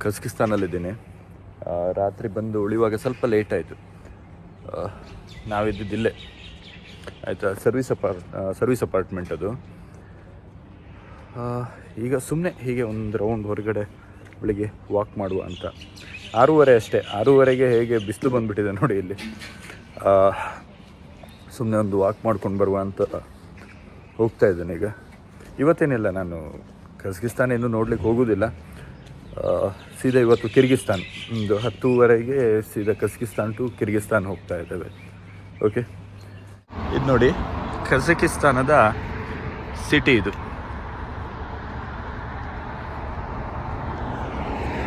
ಕಜಕಿಸ್ತಾನಲ್ಲಿದ್ದೀನಿ. ರಾತ್ರಿ ಬಂದು ಉಳಿಯುವಾಗ ಸ್ವಲ್ಪ ಲೇಟ್ ಆಯಿತು. ನಾವಿದ್ದಿದ್ದಿಲ್ಲೇ ಆಯಿತಾ, ಸರ್ವಿಸ್ ಅಪಾರ್ಟ್ಮೆಂಟ್ ಅದು. ಈಗ ಸುಮ್ಮನೆ ಹೀಗೆ ಒಂದು ರೌಂಡ್ ಹೊರಗಡೆ ಬೆಳಿಗ್ಗೆ ವಾಕ್ ಮಾಡುವ ಅಂತ. 6:30 ಅಷ್ಟೇ. 6:30ಗೆ ಹೇಗೆ ಬಿಸಿಲು ಬಂದುಬಿಟ್ಟಿದೆ ನೋಡಿ ಇಲ್ಲಿ. ಸುಮ್ಮನೆ ಒಂದು ವಾಕ್ ಮಾಡ್ಕೊಂಡು ಬರುವ ಅಂತ ಹೋಗ್ತಾ ಇದ್ದೇನೆ ಈಗ. ಇವತ್ತೇನಿಲ್ಲ, ನಾನು ಕಜಕಿಸ್ತಾನ ಇನ್ನೂ ನೋಡ್ಲಿಕ್ಕೆ ಹೋಗೋದಿಲ್ಲ. ಸೀದಾ ಇವತ್ತು ಕಿರ್ಗಿಸ್ತಾನ್, ಒಂದು 10:30ಗೆ ಸೀದಾ ಕಜಕಿಸ್ತಾನ್ ಟು ಕಿರ್ಗಿಸ್ತಾನ್ ಹೋಗ್ತಾ ಇದ್ದೇವೆ. ಓಕೆ, ಇದು ನೋಡಿ ಕಜಕಿಸ್ತಾನದ ಸಿಟಿ. ಇದು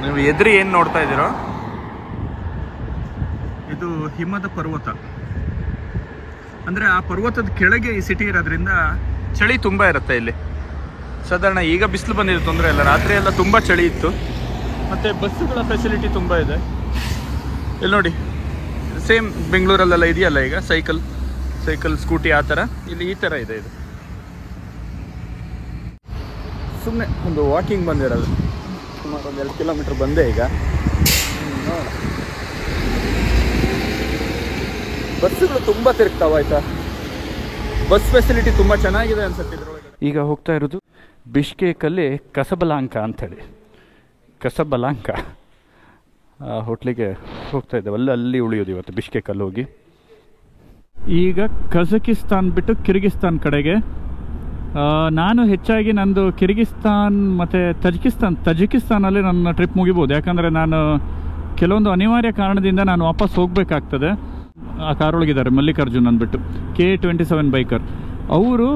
ನೀವು ಎದುರು ಏನು ನೋಡ್ತಾ ಇದ್ದೀರೋ ಇದು ಹಿಮದ ಪರ್ವತ. ಅಂದರೆ ಆ ಪರ್ವತದ ಕೆಳಗೆ ಈ ಸಿಟಿ ಇರೋದ್ರಿಂದ ಚಳಿ ತುಂಬ ಇರುತ್ತೆ ಇಲ್ಲಿ. ಸಾಧಾರಣ ಈಗ ಬಿಸಿಲು ಬಂದಿದೆ, ತೊಂದರೆ ಇಲ್ಲ. ರಾತ್ರಿ ಎಲ್ಲ ತುಂಬ ಚಳಿ ಇತ್ತು. ಮತ್ತು ಬಸ್ಸುಗಳ ಫೆಸಿಲಿಟಿ ತುಂಬ ಇದೆ. ಇಲ್ಲಿ ನೋಡಿ, ಸೇಮ್ ಬೆಂಗಳೂರಲ್ಲೆಲ್ಲ ಇದೆಯಲ್ಲ ಈಗ ಸೈಕಲ್ ಸ್ಕೂಟಿ ಆ ಥರ, ಇಲ್ಲಿ ಈ ಥರ ಇದೆ. ಇದು ಸುಮ್ಮನೆ ಒಂದು ವಾಕಿಂಗ್ ಬಂದಿರೋದು. ಸುಮಾರು ಒಂದು 2 ಕಿಲೋಮೀಟ್ರ್ ಬಂದೆ ಈಗ. ಬಸ್ಸುಗಳು ತುಂಬ ತಿರುಗ್ತಾವ, ಆಯಿತಾ. ಬಸ್ ಫೆಸಿಲಿಟಿ ತುಂಬ ಚೆನ್ನಾಗಿದೆ ಅನ್ಸುತ್ತೆ ಇದರೊಳಗೆ. ಈಗ ಹೋಗ್ತಾ ಇರೋದು ಬಿಷ್ಕೇಕಲ್ಲಿ ಕಸಬಲಾಂಕ ಅಂಥೇಳಿ, ಕಸಬಲಾಂಕ ಹೋಟ್ಲಿಗೆ ಹೋಗ್ತಾ ಇದ್ದೇವೆ. ಅಲ್ಲಿ ಉಳಿಯೋದು ಇವತ್ತು, ಬಿಷ್ಕೇಕಲ್ಲಿ ಹೋಗಿ. ಈಗ ಕಜಕಿಸ್ತಾನ್ ಬಿಟ್ಟು ಕಿರ್ಗಿಸ್ತಾನ್ ಕಡೆಗೆ. ನಾನು ಹೆಚ್ಚಾಗಿ ನಂದು ಕಿರ್ಗಿಸ್ತಾನ್ ಮತ್ತು ತಜಿಕಿಸ್ತಾನಲ್ಲಿ ನನ್ನ ಟ್ರಿಪ್ ಮುಗಿಬೋದು. ಯಾಕಂದರೆ ನಾನು ಕೆಲವೊಂದು ಅನಿವಾರ್ಯ ಕಾರಣದಿಂದ ನಾನು ವಾಪಸ್ ಹೋಗಬೇಕಾಗ್ತದೆ. ಆ ಕಾರೊಳಗಿದ್ದಾರೆ ಮಲ್ಲಿಕಾರ್ಜುನ್ ಅಂದ್ಬಿಟ್ಟು, K27 ಬೈಕರ್. ಅವರು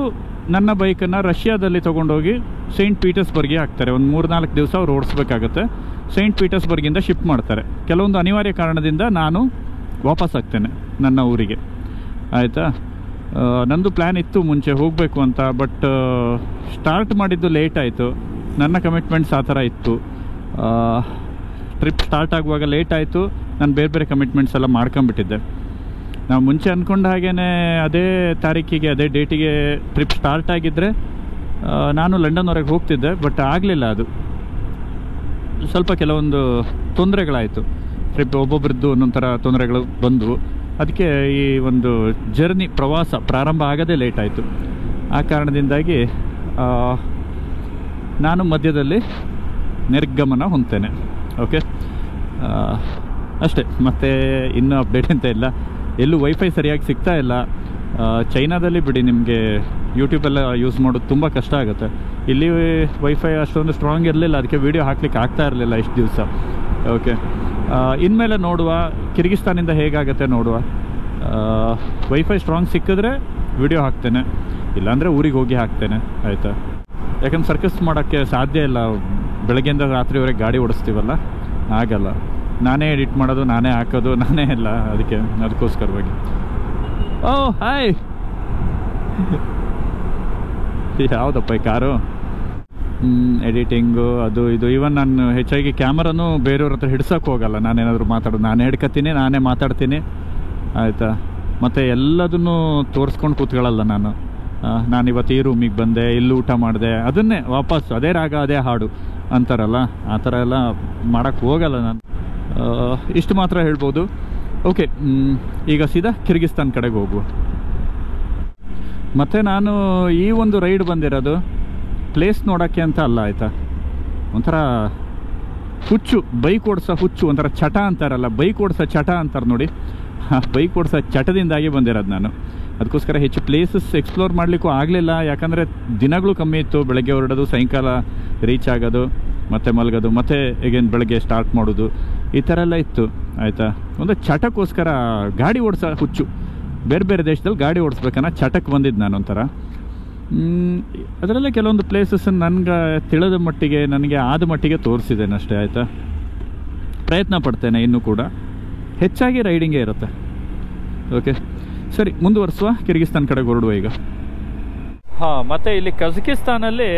ನನ್ನ ಬೈಕನ್ನು ರಷ್ಯಾದಲ್ಲಿ ತೊಗೊಂಡೋಗಿ ಸೈಂಟ್ ಪೀಟರ್ಸ್ಬರ್ಗ್ಗೆ ಹಾಕ್ತಾರೆ. ಒಂದು 3-4 ದಿವಸ ಅವ್ರು ಓಡಿಸ್ಬೇಕಾಗತ್ತೆ. ಸೈಂಟ್ ಪೀಟರ್ಸ್ಬರ್ಗಿಂದ ಶಿಫ್ಟ್ ಮಾಡ್ತಾರೆ. ಕೆಲವೊಂದು ಅನಿವಾರ್ಯ ಕಾರಣದಿಂದ ನಾನು ವಾಪಸ್ ಆಗ್ತೇನೆ ನನ್ನ ಊರಿಗೆ, ಆಯಿತಾ. ನಂದು ಪ್ಲ್ಯಾನ್ ಇತ್ತು ಮುಂಚೆ ಹೋಗಬೇಕು ಅಂತ, ಬಟ್ ಸ್ಟಾರ್ಟ್ ಮಾಡಿದ್ದು ಲೇಟ್ ಆಯಿತು. ನನ್ನ ಕಮಿಟ್ಮೆಂಟ್ಸ್ ಆ ಥರ ಇತ್ತು. ಟ್ರಿಪ್ ಸ್ಟಾರ್ಟ್ ಆಗುವಾಗ ಲೇಟ್ ಆಯಿತು. ನಾನು ಬೇರೆ ಕಮಿಟ್ಮೆಂಟ್ಸ್ ಎಲ್ಲ ಮಾಡ್ಕೊಂಬಿಟ್ಟಿದ್ದೆ. ನಾವು ಮುಂಚೆ ಅಂದ್ಕೊಂಡ ಹಾಗೇ ಅದೇ ತಾರೀಕಿಗೆ, ಅದೇ ಡೇಟಿಗೆ ಟ್ರಿಪ್ ಸ್ಟಾರ್ಟ್ ಆಗಿದ್ದರೆ ನಾನು ಲಂಡನ್ವರೆಗೆ ಹೋಗ್ತಿದ್ದೆ. ಬಟ್ ಆಗಲಿಲ್ಲ. ಅದು ಸ್ವಲ್ಪ ಕೆಲವೊಂದು ತೊಂದರೆಗಳಾಯಿತು. ಟ್ರಿಪ್ ಒಬ್ಬೊಬ್ಬರದ್ದು ಒಂದೊಂದು ಥರ ತೊಂದರೆಗಳು ಬಂದವು. ಅದಕ್ಕೆ ಈ ಒಂದು ಪ್ರವಾಸ ಪ್ರಾರಂಭ ಆಗೋದೇ ಲೇಟ್ ಆಯಿತು. ಆ ಕಾರಣದಿಂದಾಗಿ ನಾನು ಮಧ್ಯದಲ್ಲಿ ನಿರ್ಗಮನ ಹೊಂದ್ತೇನೆ. ಓಕೆ, ಅಷ್ಟೇ. ಮತ್ತು ಇನ್ನೂ ಅಪ್ಡೇಟ್ ಅಂತ ಇಲ್ಲ. ಎಲ್ಲೂ ವೈಫೈ ಸರಿಯಾಗಿ ಸಿಗ್ತಾ ಇಲ್ಲ. ಚೈನಾದಲ್ಲಿ ಬಿಡಿ, ನಿಮಗೆ ಯೂಟ್ಯೂಬೆಲ್ಲ ಯೂಸ್ ಮಾಡೋದು ತುಂಬ ಕಷ್ಟ ಆಗುತ್ತೆ. ಇಲ್ಲಿ ವೈಫೈ ಅಷ್ಟೊಂದು ಸ್ಟ್ರಾಂಗ್ ಇರಲಿಲ್ಲ, ಅದಕ್ಕೆ ವೀಡಿಯೋ ಹಾಕ್ಲಿಕ್ಕೆ ಆಗ್ತಾ ಇರಲಿಲ್ಲ ಇಷ್ಟು ದಿವಸ. ಓಕೆ, ಇನ್ಮೇಲೆ ನೋಡುವ, ಕಿರ್ಗಿಸ್ತಾನಿಂದ ಹೇಗಾಗುತ್ತೆ ನೋಡುವ. ವೈಫೈ ಸ್ಟ್ರಾಂಗ್ ಸಿಕ್ಕಿದ್ರೆ ವಿಡಿಯೋ ಹಾಕ್ತೇನೆ, ಇಲ್ಲಾಂದರೆ ಊರಿಗೆ ಹೋಗಿ ಹಾಕ್ತೇನೆ, ಆಯಿತಾ. ಯಾಕಂದ್ರೆ ಸರ್ಕಸ್ ಮಾಡೋಕ್ಕೆ ಸಾಧ್ಯ ಇಲ್ಲ. ಬೆಳಗ್ಗೆಯಿಂದ ರಾತ್ರಿವರೆಗೆ ಗಾಡಿ ಓಡಿಸ್ತೀವಲ್ಲ, ಆಗಲ್ಲ. ನಾನೇ ಎಡಿಟ್ ಮಾಡೋದು, ನಾನೇ ಹಾಕೋದು, ನಾನೇ ಎಲ್ಲ. ಅದಕ್ಕೋಸ್ಕರವಾಗಿ. ಓ ಹಾಯ್, ಯಾವುದಪ್ಪ ಈ ಕಾರು. ಎಡಿಟಿಂಗು ಅದು ಇದು. ಈವನ್ ನಾನು ಹೆಚ್ಚಾಗಿ ಕ್ಯಾಮರಾನು ಬೇರೆಯವ್ರ ಹತ್ರ ಹಿಡ್ಸೋಕ್ಕೆ ಹೋಗಲ್ಲ. ನಾನೇನಾದರೂ ಮಾತಾಡೋದು ನಾನೇ ಹಿಡ್ಕೊತೀನಿ, ನಾನೇ ಮಾತಾಡ್ತೀನಿ, ಆಯಿತಾ. ಮತ್ತು ಎಲ್ಲದನ್ನು ತೋರಿಸ್ಕೊಂಡು ಕೂತ್ಕೊಳ್ಳಲ್ಲ ನಾನು. ನಾನಿವತ್ತು ಈ ರೂಮಿಗೆ ಬಂದೆ, ಇಲ್ಲಿ ಊಟ ಮಾಡಿದೆ, ಅದನ್ನೇ ವಾಪಸ್ ಅದೇ ರಾಗ ಅದೇ ಹಾಡು ಅಂತಾರಲ್ಲ, ಆ ಥರ ಎಲ್ಲ ಮಾಡೋಕ್ಕೆ ಹೋಗಲ್ಲ ನಾನು. ಇಷ್ಟು ಮಾತ್ರ ಹೇಳ್ಬೋದು. ಓಕೆ, ಈಗ ಸೀದಾ ಕಿರ್ಗಿಸ್ತಾನ್ ಕಡೆಗೆ ಹೋಗುವ. ಮತ್ತು ನಾನು ಈ ಒಂದು ರೈಡ್ ಬಂದಿರೋದು ಪ್ಲೇಸ್ ನೋಡೋಕ್ಕೆ ಅಂತ ಅಲ್ಲ, ಆಯಿತಾ. ಒಂಥರ ಹುಚ್ಚು, ಬೈಕ್ ಓಡಿಸೋ ಹುಚ್ಚು, ಒಂಥರ ಚಟ ಅಂತಾರಲ್ಲ, ಬೈಕ್ ಓಡಿಸೋ ಚಟ ಅಂತಾರೆ ನೋಡಿ. ಬೈಕ್ ಓಡಿಸೋ ಚಟದಿಂದಾಗಿ ಬಂದಿರೋದು ನಾನು. ಅದಕ್ಕೋಸ್ಕರ ಹೆಚ್ಚು ಪ್ಲೇಸಸ್ ಎಕ್ಸ್ಪ್ಲೋರ್ ಮಾಡಲಿಕ್ಕೂ ಆಗಲಿಲ್ಲ. ಯಾಕಂದರೆ ದಿನಗಳು ಕಮ್ಮಿ ಇತ್ತು. ಬೆಳಗ್ಗೆ ಹೊರಡೋದು, ಸಾಯಂಕಾಲ ರೀಚ್ ಆಗೋದು, ಮತ್ತೆ ಮಲಗೋದು, ಮತ್ತೆ ಈಗೇನು ಬೆಳಗ್ಗೆ ಸ್ಟಾರ್ಟ್ ಮಾಡೋದು, ಈ ಥರ ಎಲ್ಲ ಇತ್ತು, ಆಯಿತಾ. ಒಂದು ಚಟಕ್ಕೋಸ್ಕರ ಗಾಡಿ ಓಡಿಸೋ ಹುಚ್ಚು. ಬೇರೆ ದೇಶದಲ್ಲಿ ಗಾಡಿ ಓಡಿಸ್ಬೇಕನ್ನ ಚಟಕ್ಕೆ ಬಂದಿದ್ದು ನಾನು ಒಂಥರ. ಅದರಲ್ಲೇ ಕೆಲವೊಂದು ಪ್ಲೇಸಸ್ಸನ್ನು ನನಗೆ ತಿಳಿದ ಮಟ್ಟಿಗೆ, ನನಗೆ ಆದ ಮಟ್ಟಿಗೆ ತೋರಿಸಿದ್ದೇನೆ ಅಷ್ಟೇ, ಆಯಿತಾ. ಪ್ರಯತ್ನ ಪಡ್ತೇನೆ ಇನ್ನೂ ಕೂಡ. ಹೆಚ್ಚಾಗಿ ರೈಡಿಂಗೇ ಇರುತ್ತೆ. ಓಕೆ, ಸರಿ, ಮುಂದುವರಿಸುವ. ಕಿರ್ಗಿಸ್ತಾನ್ ಕಡೆಗೆ ಹೊರಡುವ ಈಗ. ಹಾಂ, ಮತ್ತು ಇಲ್ಲಿ ಕಜಕಿಸ್ತಾನಲ್ಲಿ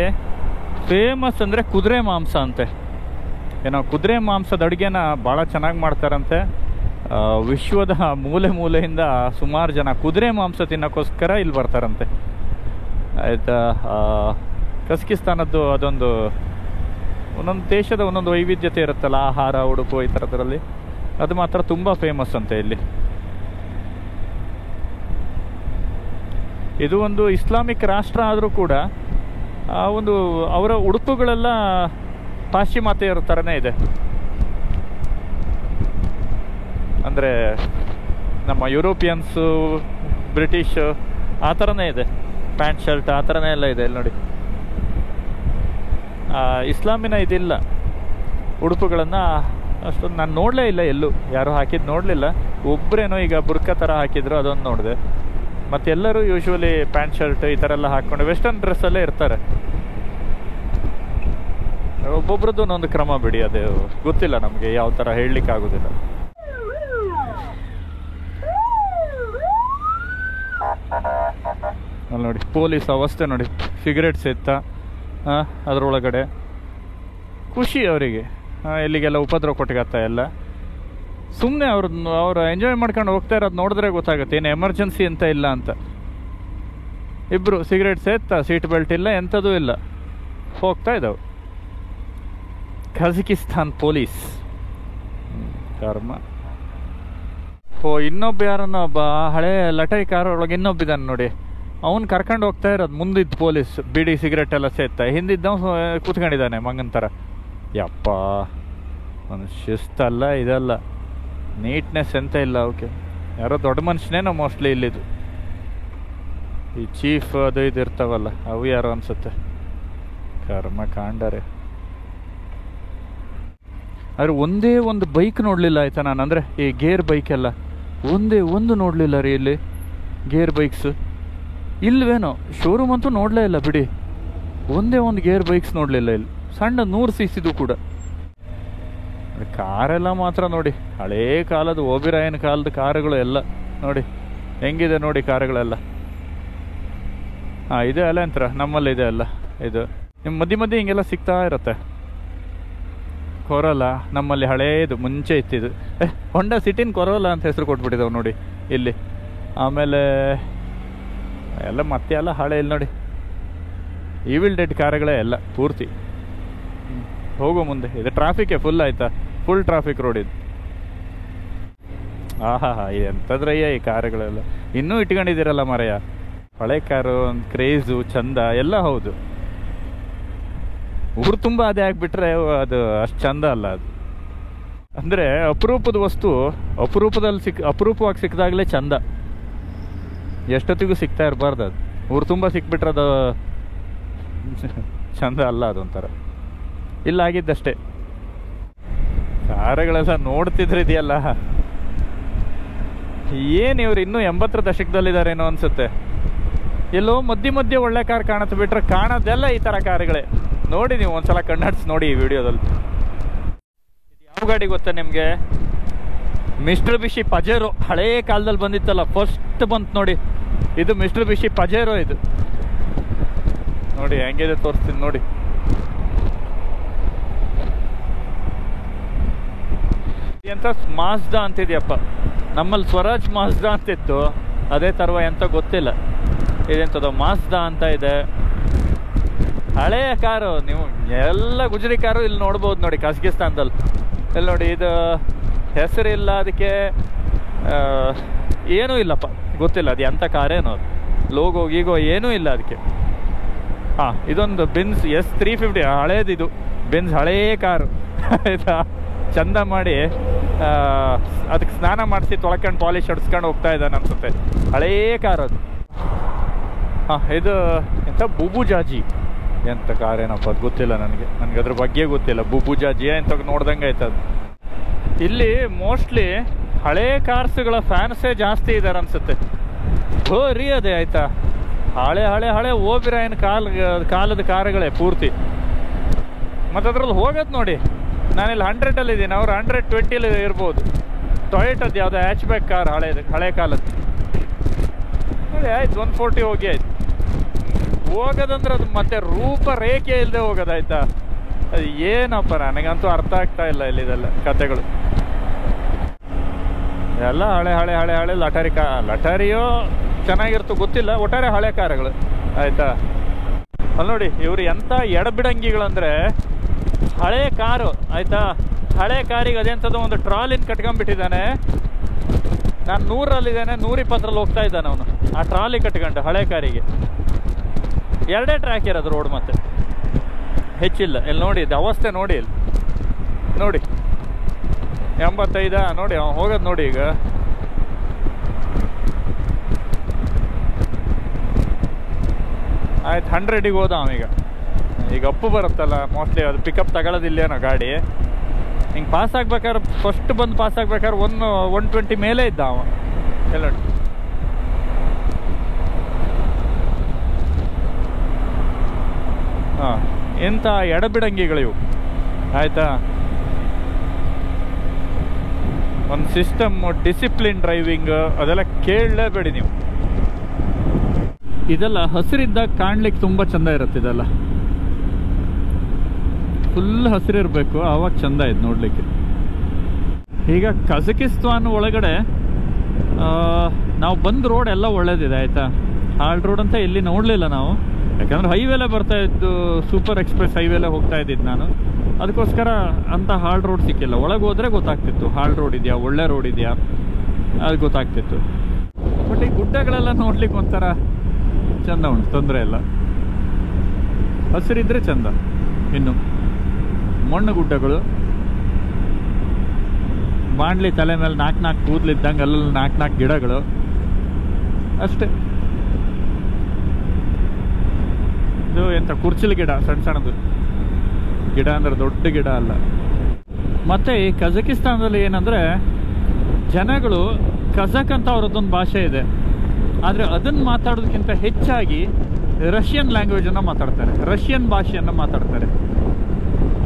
ಫೇಮಸ್ ಅಂದರೆ ಕುದುರೆ ಮಾಂಸ ಅಂತೆ. ಏನೋ ಕುದುರೆ ಮಾಂಸದ ಅಡುಗೆನ ಭಾಳ ಚೆನ್ನಾಗಿ ಮಾಡ್ತಾರಂತೆ. ವಿಶ್ವದ ಮೂಲೆಯಿಂದ ಸುಮಾರು ಜನ ಕುದುರೆ ಮಾಂಸ ತಿನ್ನೋಕ್ಕೋಸ್ಕರ ಇಲ್ಲಿ ಬರ್ತಾರಂತೆ, ಆಯಿತಾ. ಕಜಕಿಸ್ತಾನದ್ದು ಅದೊಂದು ಒಂದೊಂದು ದೇಶದ ಒಂದೊಂದು ವೈವಿಧ್ಯತೆ ಇರುತ್ತಲ್ಲ, ಆಹಾರ, ಉಡುಪು ಈ ಥರದ್ರಲ್ಲಿ. ಅದು ಮಾತ್ರ ತುಂಬ ಫೇಮಸ್ ಅಂತೆ ಇಲ್ಲಿ. ಇದು ಒಂದು ಇಸ್ಲಾಮಿಕ್ ರಾಷ್ಟ್ರ ಆದರೂ ಕೂಡ ಒಂದು ಅವರ ಉಡುಪುಗಳೆಲ್ಲ ಪಾಶ್ಚಿಮಾತ್ಯರ ಥರನೇ ಇದೆ. ಅಂದರೆ ನಮ್ಮ ಯುರೋಪಿಯನ್ಸು, ಬ್ರಿಟಿಷ್ ಆ ಥರನೇ ಇದೆ. ಪ್ಯಾಂಟ್ ಶರ್ಟ್ ಆ ಥರನೇ ಎಲ್ಲ ಇದೆ ಇಲ್ಲಿ ನೋಡಿ. ಇಸ್ಲಾಮಿನ ಇದಿಲ್ಲ ಉಡುಪುಗಳನ್ನು ಅಷ್ಟೊಂದು ನಾನು ನೋಡಲೇ ಇಲ್ಲ, ಎಲ್ಲೂ ಯಾರು ಹಾಕಿದ್ದು ನೋಡಲಿಲ್ಲ. ಒಬ್ಬರೇನೋ ಈಗ ಬುರ್ಕ ಥರ ಹಾಕಿದ್ರು, ಅದೊಂದು ನೋಡಿದೆ. ಮತ್ತೆಲ್ಲರೂ ಯೂಶ್ವಲಿ ಪ್ಯಾಂಟ್ ಶರ್ಟ್ ಈ ಥರ ಎಲ್ಲ ಹಾಕ್ಕೊಂಡು ವೆಸ್ಟರ್ನ್ ಡ್ರೆಸ್ಸಲ್ಲೇ ಇರ್ತಾರೆ. ಒಬ್ಬೊಬ್ರದ್ದು ಒಂದೊಂದು ಕ್ರಮ ಬಿಡಿ, ಅದು ಗೊತ್ತಿಲ್ಲ ನಮಗೆ, ಯಾವ ಥರ ಹೇಳಲಿಕ್ಕೆ ಆಗೋದಿಲ್ಲ. ಅಲ್ಲಿ ನೋಡಿ ಪೊಲೀಸ್ ಅವಸ್ಥೆ ನೋಡಿ, ಸಿಗರೇಟ್ಸ್ ಎತ್ತ ಅದರೊಳಗಡೆ ಖುಷಿ ಅವರಿಗೆ. ಇಲ್ಲಿಗೆಲ್ಲ ಉಪದ್ರವ ಕೊಟ್ಟಿಗತ್ತ ಎಲ್ಲ ಸುಮ್ಮನೆ ಅವ್ರು ಎಂಜಾಯ್ ಮಾಡ್ಕೊಂಡು ಹೋಗ್ತಾ ಇರೋದು ನೋಡಿದ್ರೆ ಗೊತ್ತಾಗುತ್ತೆ, ಏನು ಎಮರ್ಜೆನ್ಸಿ ಅಂತ ಇಲ್ಲ ಅಂತ. ಇಬ್ಬರು ಸಿಗರೇಟ್ಸ್ ಎತ್ತ, ಸೀಟ್ ಬೆಲ್ಟ್ ಇಲ್ಲ, ಎಂಥದೂ ಇಲ್ಲ, ಹೋಗ್ತಾ ಇದ್ದಾವೆ. ಕಜಕಿಸ್ತಾನ್ ಪೊಲೀಸ್ ಕರ್ಮ. ಇನ್ನೊಬ್ಬ ಯಾರನ್ನ ಒಬ್ಬ ಹಳೆ ಲಟೈ ಕಾರ್ ಒಳಗೆ ಇನ್ನೊಬ್ಬಿದ್ದಾನೆ ನೋಡಿ, ಅವ್ನು ಕರ್ಕೊಂಡು ಹೋಗ್ತಾ ಇರೋದು. ಮುಂದಿದ್ದ ಪೊಲೀಸ್ ಬಿಡಿ ಸಿಗರೇಟ್ ಎಲ್ಲ ಸೇರ್ತಾ, ಹಿಂದಿದ್ದವ ಕೂತ್ಕೊಂಡಿದ್ದಾನೆ ಮಂಗನ ಥರ. ಯಪ್ಪ, ಒಂದು ಶಿಸ್ತಲ್ಲ ಇದಲ್ಲ, ನೀಟ್ನೆಸ್ ಎಂತ ಇಲ್ಲ. ಓಕೆ, ಯಾರೋ ದೊಡ್ಡ ಮನುಷ್ಯನೇನೋ ಮೋಸ್ಟ್ಲಿ ಇಲ್ಲಿದ್ದು, ಈ ಚೀಫ್ ಅದು ಇದು ಇರ್ತಾವಲ್ಲ ಅವು ಯಾರೋ ಅನ್ಸುತ್ತೆ. ಕರ್ಮ ಕಾಂಡರೆ. ಆದರೆ ಒಂದೇ ಒಂದು ಬೈಕ್ ನೋಡಲಿಲ್ಲ ಆಯಿತಾ ನಾನು, ಅಂದರೆ ಈ ಗೇರ್ ಬೈಕ್ ಎಲ್ಲ ಒಂದೇ ಒಂದು ನೋಡಲಿಲ್ಲ ರೀ ಇಲ್ಲಿ. ಗೇರ್ ಬೈಕ್ಸ್ ಇಲ್ವೇನೋ, ಶೋರೂಮ್ ಅಂತೂ ನೋಡಲೇ ಇಲ್ಲ ಬಿಡಿ. ಒಂದೇ ಒಂದು ಗೇರ್ ಬೈಕ್ಸ್ ನೋಡಲಿಲ್ಲ ಇಲ್ಲಿ, ಸಣ್ಣ 100 cc ಕೂಡ. ಕಾರೆಲ್ಲ ಮಾತ್ರ ನೋಡಿ, ಹಳೇ ಕಾಲದ ಓಬಿರಾಯನ್ ಕಾಲದ ಕಾರುಗಳು ಎಲ್ಲ ನೋಡಿ ಹೆಂಗಿದೆ ನೋಡಿ ಕಾರುಗಳೆಲ್ಲ. ಇದೆ ಅಲ್ಲ ಅಂತರ, ನಮ್ಮಲ್ಲಿ ಇದೆ ಅಲ್ಲ ಇದು. ನಿಮ್ಮ ಮಧ್ಯೆ ಹಿಂಗೆಲ್ಲ ಸಿಗ್ತಾ ಇರುತ್ತೆ. ಕೊರೋಲಾ ನಮ್ಮಲ್ಲಿ ಹಳೇದು ಮುಂಚೆ ಇತ್ತಿದ್ದು, ಹೊಂಡಾ ಸಿಟಿನ್ ಕೊರೋಲಾ ಅಂತ ಹೆಸರು ಕೊಟ್ಬಿಟ್ಟಿದ್ದಾವೆ ನೋಡಿ ಇಲ್ಲಿ. ಆಮೇಲೆ ಎಲ್ಲ ಮತ್ತೆ ಎಲ್ಲ ಹಳೆ ಇಲ್ಲಿ ನೋಡಿ, ಈವಿಲ್ ಡೆಡ್ ಕಾರುಗಳೇ ಎಲ್ಲ ಪೂರ್ತಿ. ಹೋಗೋ ಮುಂದೆ ಇದು ಟ್ರಾಫಿಕ್ಕೇ ಫುಲ್ ಆಯ್ತಾ, ಫುಲ್ ಟ್ರಾಫಿಕ್ ರೋಡ್ ಇದು. ಎಂಥದ್ರಯ್ಯ ಈ ಕಾರುಗಳೆಲ್ಲ ಇನ್ನೂ ಇಟ್ಕೊಂಡಿದ್ದೀರಲ್ಲ ಮರೆಯ. ಹಳೆ ಕಾರು ಒಂದು ಕ್ರೇಜು, ಚಂದ ಎಲ್ಲ ಹೌದು. ಊರು ತುಂಬ ಅದೇ ಆಗಿಬಿಟ್ರೆ ಅದು ಅಷ್ಟು ಚಂದ ಅಲ್ಲ ಅದು. ಅಂದರೆ ಅಪರೂಪದ ವಸ್ತು ಅಪರೂಪವಾಗಿ ಸಿಕ್ಕಿದಾಗಲೇ ಚಂದ, ಎಷ್ಟೊತ್ತಿಗೂ ಸಿಗ್ತಾ ಇರಬಾರ್ದು ಅದು. ಊರು ತುಂಬ ಸಿಕ್ಬಿಟ್ರೆ ಅದು ಚಂದ ಅಲ್ಲ, ಅದೊಂಥರ. ಇಲ್ಲ ಆಗಿದ್ದಷ್ಟೇ. ಕಾರುಗಳೆಲ್ಲ ನೋಡ್ತಿದ್ರೆ ಇದೆಯಲ್ಲ, ಏನು ಇವ್ರು ಇನ್ನೂ 80ರ ದಶಕದಲ್ಲಿದ್ದಾರೇನೋ ಅನ್ಸುತ್ತೆ. ಎಲ್ಲೋ ಮಧ್ಯೆ ಒಳ್ಳೆ ಕಾರ್ ಕಾಣುತ್ತೆ ಬಿಟ್ರೆ ಕಾಣೋದೆಲ್ಲ ಈ ಥರ ಕಾರುಗಳೇ. ನೋಡಿ ನೀವು ಒಂದ್ಸಲ ಕಣ್ಣಾಡ್ಸಿ ನೋಡಿ ಈ ವಿಡಿಯೋದಲ್ಲಿ. ಇದು ಯಾವ ಗಾಡಿ ಗೊತ್ತಾ ನಿಮಗೆ? ಮಿಸ್ಟರ್ ಬಿಶಿ ಪಜೇರೋ. ಹಳೇ ಕಾಲದಲ್ಲಿ ಬಂದಿತ್ತಲ್ಲ, ಫಸ್ಟ್ ಬಂತು ನೋಡಿ ಇದು ಮಿಸ್ಟರ್ ಬಿಶಿ ಪಜೇರೋ. ಇದು ನೋಡಿ ಹೆಂಗಿದೆ ತೋರಿಸ್ತೀನಿ ನೋಡಿ. ಎಂತ ಮಾಜ್ದಾ ಅಂತಿದ್ಯಪ್ಪ, ನಮ್ಮಲ್ಲಿ ಸ್ವರಾಜ್ ಮಾಜ್ದಾ ಅಂತಿತ್ತು, ಅದೇ ಥರ ಎಂತ ಗೊತ್ತಿಲ್ಲ. ಇದೆಂಥದ್ದು ಮಾಜ್ದಾ ಅಂತ ಇದೆ, ಹಳೆಯ ಕಾರು. ನೀವು ಎಲ್ಲ ಗುಜರಿ ಕಾರು ಇಲ್ಲಿ ನೋಡ್ಬೋದು ನೋಡಿ ಕಜಕಿಸ್ತಾನದಲ್ಲಿ. ಇಲ್ಲಿ ನೋಡಿ, ಇದು ಹೆಸರಿಲ್ಲ ಅದಕ್ಕೆ, ಏನೂ ಇಲ್ಲಪ್ಪ, ಗೊತ್ತಿಲ್ಲ ಅದು ಎಂಥ ಕಾರೇನೋ, ಅದು ಲೋಗೋ ಗೀಗೋ ಏನೂ ಇಲ್ಲ ಅದಕ್ಕೆ. ಇದೊಂದು ಬೆನ್ಸ್ S350 ಹಳೇದಿದು, ಬೆನ್ಸ್ ಹಳೇ ಕಾರು ಆಯಿತಾ. ಚಂದ ಮಾಡಿ ಅದಕ್ಕೆ ಸ್ನಾನ ಮಾಡಿಸಿ ತೊಳ್ಕೊಂಡು ಪಾಲಿಶ್ ಹೊಡ್ಸ್ಕೊಂಡು ಹೋಗ್ತಾ ಇದ್ದಾನೆ ಅನ್ಸುತ್ತೆ. ಹಳೇ ಕಾರ್ ಅದು. ಇದು ಎಂಥ ಬುಬುಜಾಜಿ ಎಂಥ ಕಾರೇನಪ್ಪ ಅದು ಗೊತ್ತಿಲ್ಲ ನನಗೆ ಅದ್ರ ಬಗ್ಗೆ ಗೊತ್ತಿಲ್ಲ. ಬುಬುಜಾಜಿ ಎಂತ ನೋಡ್ದಂಗೆ ಆಯ್ತದ. ಇಲ್ಲಿ ಮೋಸ್ಟ್ಲಿ ಹಳೇ ಕಾರ್ಸ್ಗಳ ಫ್ಯಾನ್ಸೇ ಜಾಸ್ತಿ ಇದ್ದಾರೆ ಅನ್ಸುತ್ತೆ. ರೀ ಅದೇ ಆಯ್ತಾ, ಹಳೆ ಓಬಿರಾಯನ್ ಕಾಲದ ಕಾರುಗಳೇ ಪೂರ್ತಿ. ಮತ್ತು ಅದ್ರಲ್ಲಿ ಹೋಗೋದು ನೋಡಿ, ನಾನಿಲ್ಲಿ 100 ಇದ್ದೀನಿ, ಅವ್ರು 120 ಇರ್ಬೋದು. ಟೊಯೋಟದ್ದು ಯಾವುದೋ ಹ್ಯಾಚ್ ಬ್ಯಾಕ್ ಕಾರ್ ಹಳೆ ಕಾಲದ್ದು ನೋಡಿ. ಆಯ್ತು 140 ಹೋಗಿ ಆಯ್ತು. ಹೋಗೋದಂದ್ರೆ ಅದು ಮತ್ತೆ ರೂಪರೇಖೆ ಇಲ್ಲದೆ ಹೋಗೋದಾಯ್ತಾ, ಅದು ಏನಪ್ಪ ನನಗಂತೂ ಅರ್ಥ ಆಗ್ತಾ ಇಲ್ಲ ಇಲ್ಲಿದೆಲ್ಲ ಕತೆಗಳು. ಎಲ್ಲ ಹಳೆ ಲಟಾರಿಯೋ ಚೆನ್ನಾಗಿರ್ತೋ ಗೊತ್ತಿಲ್ಲ, ಒಟ್ಟಾರೆ ಹಳೆ ಕಾರುಗಳು ಆಯ್ತಾ. ಅಲ್ಲಿ ನೋಡಿ ಇವರು ಎಂಥ ಎಡಬಿಡಂಗಿಗಳಂದರೆ, ಹಳೆ ಕಾರು ಆಯಿತಾ, ಹಳೆ ಕಾರಿಗೆ ಅದೆಂಥದ್ದು ಒಂದು ಟ್ರಾಲಿನ ಕಟ್ಕೊಂಡ್ಬಿಟ್ಟಿದ್ದಾನೆ. ನಾನು 100ರಲ್ಲಿದ್ದೇನೆ, 120ರಲ್ಲಿ ಹೋಗ್ತಾ ಇದ್ದಾನೆ ಅವನು ಆ ಟ್ರಾಲಿ ಕಟ್ಕೊಂಡು ಹಳೆ ಕಾರಿಗೆ. 2 ಟ್ರ್ಯಾಕ್ ಇರೋದು ರೋಡ್, ಮತ್ತೆ ಹೆಚ್ಚಿಲ್ಲ. ಇಲ್ಲಿ ನೋಡಿ ಇದು ಅವಸ್ಥೆ ನೋಡಿ, ಇಲ್ಲಿ ನೋಡಿ 85 ನೋಡಿ ಅವನು ಹೋಗೋದು ನೋಡಿ. ಈಗ ಆಯ್ತು 100ಗೆ ಹೋದ ಅವೀಗ. ಈಗ ಅಪ್ಪು ಬರುತ್ತಲ್ಲ ಮೋಸ್ಟ್ಲಿ, ಅದು ಪಿಕಪ್ ತಗೊಳ್ಳೋದಿಲ್ಲೇನೋ ಗಾಡಿ. ಹಿಂಗೆ ಪಾಸ್ ಆಗ್ಬೇಕಾದ್ರೆ, ಫಸ್ಟ್ ಬಂದು ಪಾಸ್ ಆಗ್ಬೇಕಾದ್ರೆ 120 ಮೇಲೆ ಇದ್ದ ಅವ. ಎಲ್ಲ ನೋಡಿ ಹಾಂ, ಎಂಥ ಎಡಬಿಡಂಗಿಗಳು ಇವು ಆಯಿತಾ. ಒಂದು ಸಿಸ್ಟಮ್, ಡಿಸಿಪ್ಲಿನ್ ಡ್ರೈವಿಂಗ್ ಅದೆಲ್ಲ ಕೇಳಲೇಬೇಡಿ ನೀವು. ಇದೆಲ್ಲ ಹಸಿರಿದ್ದಾಗ ಕಾಣ್ಲಿಕ್ಕೆ ತುಂಬ ಚೆಂದ ಇರುತ್ತೆ. ಇದೆಲ್ಲ ಫುಲ್ ಹಸಿರಿರಬೇಕು, ಆವಾಗ ಚೆಂದ ಇದೆ ನೋಡಲಿಕ್ಕೆ. ಈಗ ಕಜಕಿಸ್ತಾನ್ ಒಳಗಡೆ ನಾವು ಬಂದ ರೋಡ್ ಎಲ್ಲ ಒಳ್ಳೇದಿದೆ ಆಯಿತಾ. ಹಾರ್ಡ್ ರೋಡ್ ಅಂತ ಎಲ್ಲಿ ನೋಡಲಿಲ್ಲ ನಾವು, ಯಾಕಂದರೆ ಹೈವೇಲೇ ಬರ್ತಾ ಇದ್ದು, ಸೂಪರ್ ಎಕ್ಸ್ಪ್ರೆಸ್ ಹೈವೇಲೇ ಹೋಗ್ತಾ ಇದ್ದಿದ್ದು ನಾನು. ಅದಕ್ಕೋಸ್ಕರ ಅಂಥ ಹಾರ್ಡ್ ರೋಡ್ ಸಿಕ್ಕಿಲ್ಲ. ಒಳಗೆ ಹೋದರೆ ಗೊತ್ತಾಗ್ತಿತ್ತು ಹಾರ್ಡ್ ರೋಡ್ ಇದೆಯಾ, ಒಳ್ಳೆ ರೋಡ್ ಇದೆಯಾ, ಅದು ಗೊತ್ತಾಗ್ತಿತ್ತು. ಬಟ್ ಈ ಗುಡ್ಡಗಳೆಲ್ಲ ನೋಡ್ಲಿಕ್ಕೆ ಒಂಥರ ಚೆಂದ ಉಂಟು, ತೊಂದರೆ ಇಲ್ಲ. ಹಸಿರಿದ್ರೆ ಚೆಂದ. ಇನ್ನು ಮಣ್ಣು ಗುಡ್ಡಗಳು, ಬಾಂಡ್ಲಿ ತಲೆ ಮೇಲೆ 4 ಕೂದಲಿದ್ದಂಗೆ ಅಲ್ಲಲ್ಲಿ 4 ಗಿಡಗಳು ಅಷ್ಟೇ. ಇದು ಎಂಥ ಕುರ್ಚಿಲ್ ಗಿಡ, ಸಣ್ಣ ಸಣ್ಣದು ಗಿಡ, ಅಂದರೆ ದೊಡ್ಡ ಗಿಡ ಅಲ್ಲ. ಮತ್ತು ಈ ಕಜಕಿಸ್ತಾನದಲ್ಲಿ ಏನಂದರೆ ಜನಗಳು ಕಜಕ್ ಅಂತ ಅವ್ರದ್ದೊಂದು ಭಾಷೆ ಇದೆ, ಆದರೆ ಅದನ್ನು ಮಾತಾಡೋದಕ್ಕಿಂತ ಹೆಚ್ಚಾಗಿ ರಷ್ಯನ್ ಲ್ಯಾಂಗ್ವೇಜನ್ನು ಮಾತಾಡ್ತಾರೆ, ರಷ್ಯನ್ ಭಾಷೆಯನ್ನು ಮಾತಾಡ್ತಾರೆ.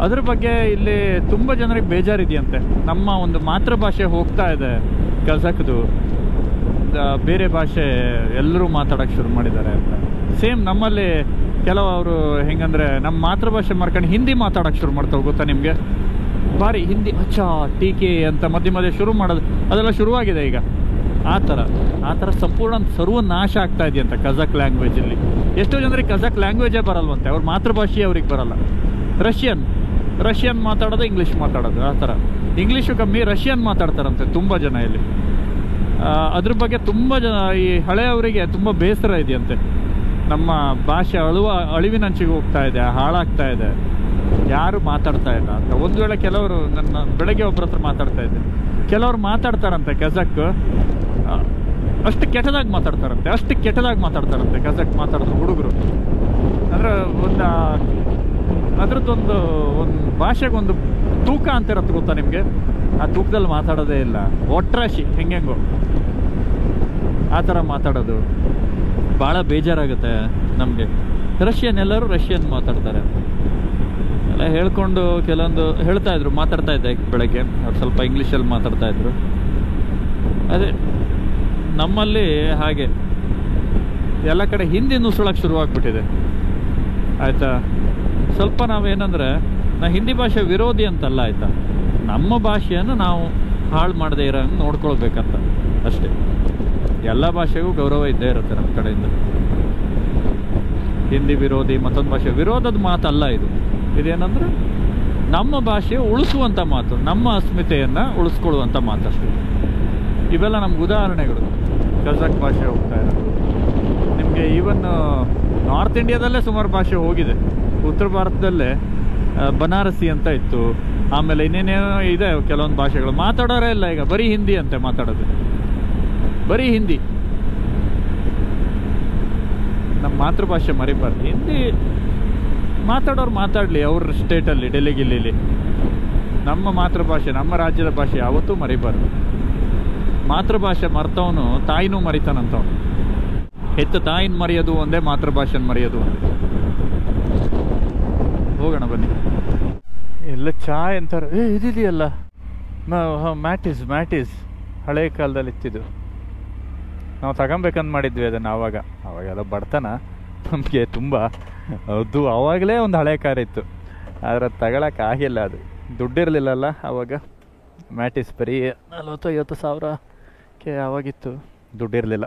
ಅದ್ರ ಬಗ್ಗೆ ಇಲ್ಲಿ ತುಂಬ ಜನರಿಗೆ ಬೇಜಾರಿದೆಯಂತೆ. ನಮ್ಮ ಒಂದು ಮಾತೃಭಾಷೆ ಹೋಗ್ತಾ ಇದೆ ಕಜಕ್ದು, ಬೇರೆ ಭಾಷೆ ಎಲ್ಲರೂ ಮಾತಾಡೋಕ್ಕೆ ಶುರು ಮಾಡಿದ್ದಾರೆ ಅಂತ. ಸೇಮ್ ನಮ್ಮಲ್ಲಿ ಕೆಲವರು ಹೆಂಗಂದರೆ ನಮ್ಮ ಮಾತೃಭಾಷೆ ಮಾರ್ಕೊಂಡು ಹಿಂದಿ ಮಾತಾಡೋಕ್ಕೆ ಶುರು ಮಾಡ್ತಾವೆ, ಗೊತ್ತಾ ನಿಮಗೆ? ಭಾರಿ ಹಿಂದಿ ಅಚ್ಚಾ ಟೀಕೆ ಅಂತ ಮಧ್ಯೆ ಶುರು ಮಾಡೋದು, ಅದೆಲ್ಲ ಶುರುವಾಗಿದೆ ಈಗ. ಆ ಥರ ಸಂಪೂರ್ಣ ಸರ್ವನಾಶ ಆಗ್ತಾ ಇದೆಯಂತ ಕಜಕ್ ಲ್ಯಾಂಗ್ವೇಜಲ್ಲಿ. ಎಷ್ಟೋ ಜನರಿಗೆ ಕಜಕ್ ಲ್ಯಾಂಗ್ವೇಜೇ ಬರಲ್ವಂತೆ, ಅವ್ರ ಮಾತೃಭಾಷೆ ಅವ್ರಿಗೆ ಬರಲ್ಲ. ರಷ್ಯನ್ ಮಾತಾಡೋದು, ಇಂಗ್ಲೀಷ್ ಮಾತಾಡೋದು, ಆ ಥರ. ಇಂಗ್ಲೀಷು ಕಮ್ಮಿ, ರಷ್ಯನ್ ಮಾತಾಡ್ತಾರಂತೆ ತುಂಬ ಜನ ಇಲ್ಲಿ. ಅದ್ರ ಬಗ್ಗೆ ತುಂಬ ಜನ, ಈ ಹಳೆಯವರಿಗೆ ತುಂಬ ಬೇಸರ ಇದೆಯಂತೆ. ನಮ್ಮ ಭಾಷೆ ಅಳಿವಿನಂಚಿಗೆ ಹೋಗ್ತಾ ಇದೆ, ಹಾಳಾಗ್ತಾ ಇದೆ, ಯಾರು ಮಾತಾಡ್ತಾ ಇಲ್ಲ ಅಂತ. ಒಂದು ವೇಳೆ ಕೆಲವರು, ನನ್ನ ಬೆಳಗ್ಗೆ ಒಬ್ಬರ ಹತ್ರ ಮಾತಾಡ್ತಾ ಇದ್ದೆ, ಕೆಲವರು ಮಾತಾಡ್ತಾರಂತೆ ಕಜಕ್, ಅಷ್ಟು ಕೆಟ್ಟದಾಗಿ ಮಾತಾಡ್ತಾರಂತೆ ಕಜಕ್ ಮಾತಾಡಿದ್ರು ಹುಡುಗರು. ಅಂದರೆ ಒಂದು ಭಾಷೆಗೊಂದು ತೂಕ ಅಂತ ಇರುತ್ತೆ, ಗೊತ್ತಾ ನಿಮಗೆ? ಆ ತೂಕದಲ್ಲಿ ಮಾತಾಡೋದೇ ಇಲ್ಲ, ಒಟ್ರಾಶಿ ಹೆಂಗೆಂಗೋ ಆ ಥರ ಮಾತಾಡೋದು. ಭಾಳ ಬೇಜಾರಾಗುತ್ತೆ ನಮಗೆ. ಎಲ್ಲರೂ ರಷ್ಯನ್ ಮಾತಾಡ್ತಾರೆ ಎಲ್ಲ ಹೇಳ್ಕೊಂಡು. ಕೆಲವೊಂದು ಹೇಳ್ತಾಯಿದ್ರು, ಮಾತಾಡ್ತಾ ಇದ್ದೆ ಬೆಳಗ್ಗೆ, ಅವ್ರು ಸ್ವಲ್ಪ ಇಂಗ್ಲೀಷಲ್ಲಿ ಮಾತಾಡ್ತಾಯಿದ್ರು. ಅದೇ ನಮ್ಮಲ್ಲಿ ಹಾಗೆ ಎಲ್ಲ ಕಡೆ ಹಿಂದಿ ನುಸುಳಕ್ಕೆ ಶುರುವಾಗ್ಬಿಟ್ಟಿದೆ ಆಯಿತಾ. ಸ್ವಲ್ಪ ನಾವೇನಂದರೆ, ನಾ ಹಿಂದಿ ಭಾಷೆ ವಿರೋಧಿ ಅಂತಲ್ಲ ಆಯಿತಾ, ನಮ್ಮ ಭಾಷೆಯನ್ನು ನಾವು ಹಾಳು ಮಾಡದೇ ಇರೋಂಗೆ ನೋಡ್ಕೊಳ್ಬೇಕಂತ ಅಷ್ಟೇ. ಎಲ್ಲ ಭಾಷೆಗೂ ಗೌರವ ಇದ್ದೇ ಇರುತ್ತೆ ನಮ್ಮ ಕಡೆಯಿಂದ. ಹಿಂದಿ ವಿರೋಧಿ, ಮತ್ತೊಂದು ಭಾಷೆ ವಿರೋಧದ ಮಾತಲ್ಲ ಇದು. ಇದೇನಂದ್ರೆ ನಮ್ಮ ಭಾಷೆ ಉಳಿಸುವಂಥ ಮಾತು, ನಮ್ಮ ಅಸ್ಮಿತೆಯನ್ನು ಉಳಿಸ್ಕೊಳ್ಳುವಂಥ ಮಾತಷ್ಟೇ. ಇವೆಲ್ಲ ನಮ್ಗೆ ಉದಾಹರಣೆಗಳು. ಕಜಕ್ ಭಾಷೆ ಹೋಗ್ತಾ ಇರೋದು ನಿಮಗೆ. ಈವನ್ ನಾರ್ತ್ ಇಂಡಿಯಾದಲ್ಲೇ ಸುಮಾರು ಭಾಷೆ ಹೋಗಿದೆ. ಉತ್ತರ ಭಾರತದಲ್ಲೇ ಬನಾರಸಿ ಅಂತ ಇತ್ತು, ಆಮೇಲೆ ಇನ್ನೇನೇನೋ ಇದೆ ಕೆಲವೊಂದು ಭಾಷೆಗಳು. ಮಾತಾಡೋರೇ ಇಲ್ಲ ಈಗ, ಬರೀ ಹಿಂದಿ ಅಂತೆ ಮಾತಾಡೋದು, ಬರೀ ಹಿಂದಿ. ನಮ್ಮ ಮಾತೃಭಾಷೆ ಮರಿಬಾರ್ದು. ಹಿಂದಿ ಮಾತಾಡೋರು ಮಾತಾಡಲಿ ಅವ್ರ ಸ್ಟೇಟಲ್ಲಿ, ಡೆಲ್ಲಿಗಿಲ್ಲಿ. ನಮ್ಮ ಮಾತೃಭಾಷೆ, ನಮ್ಮ ರಾಜ್ಯದ ಭಾಷೆ ಯಾವತ್ತೂ ಮರಿಬಾರ್ದು. ಮಾತೃಭಾಷೆ ಮರ್ತವನು ತಾಯಿನೂ ಮರಿತಾನಂತವನು. ಹೆತ್ತ ತಾಯಿನ ಮರೆಯೋದು ಒಂದೇ, ಮಾತೃಭಾಷೆನ ಮರೆಯೋದು ಒಂದೇ. ಹೋಗೋಣ ಬನ್ನಿ. ಎಲ್ಲ ಚಾಯ್ ಅಂತಾರೆ. ಇದಿದೆಯಲ್ಲ ಮ್ಯಾಟಿಸ್ ಹಳೆ ಕಾಲದಲ್ಲಿ ಇತ್ತಿದ್ದು. ನಾವು ತಗೊಬೇಕಂತ ಮಾಡಿದ್ವಿ ಅದನ್ನು. ಅವಾಗೆಲ್ಲ ಬಡತನ ನಮಗೆ ತುಂಬ. ಅದು ಆವಾಗಲೇ ಒಂದು ಹಳೆ ಕಾರ್ ಇತ್ತು, ಆದರೆ ಅದು ತಗೊಳಕ್ಕಾಗಿಲ್ಲ. ಅದು ದುಡ್ಡಿರಲಿಲ್ಲಲ್ಲ ಆವಾಗ. ಮ್ಯಾಟಿಸ್ ಬರೀ 40-50 ಸಾವಿರಕ್ಕೆ ಆವಾಗಿತ್ತು, ದುಡ್ಡಿರಲಿಲ್ಲ.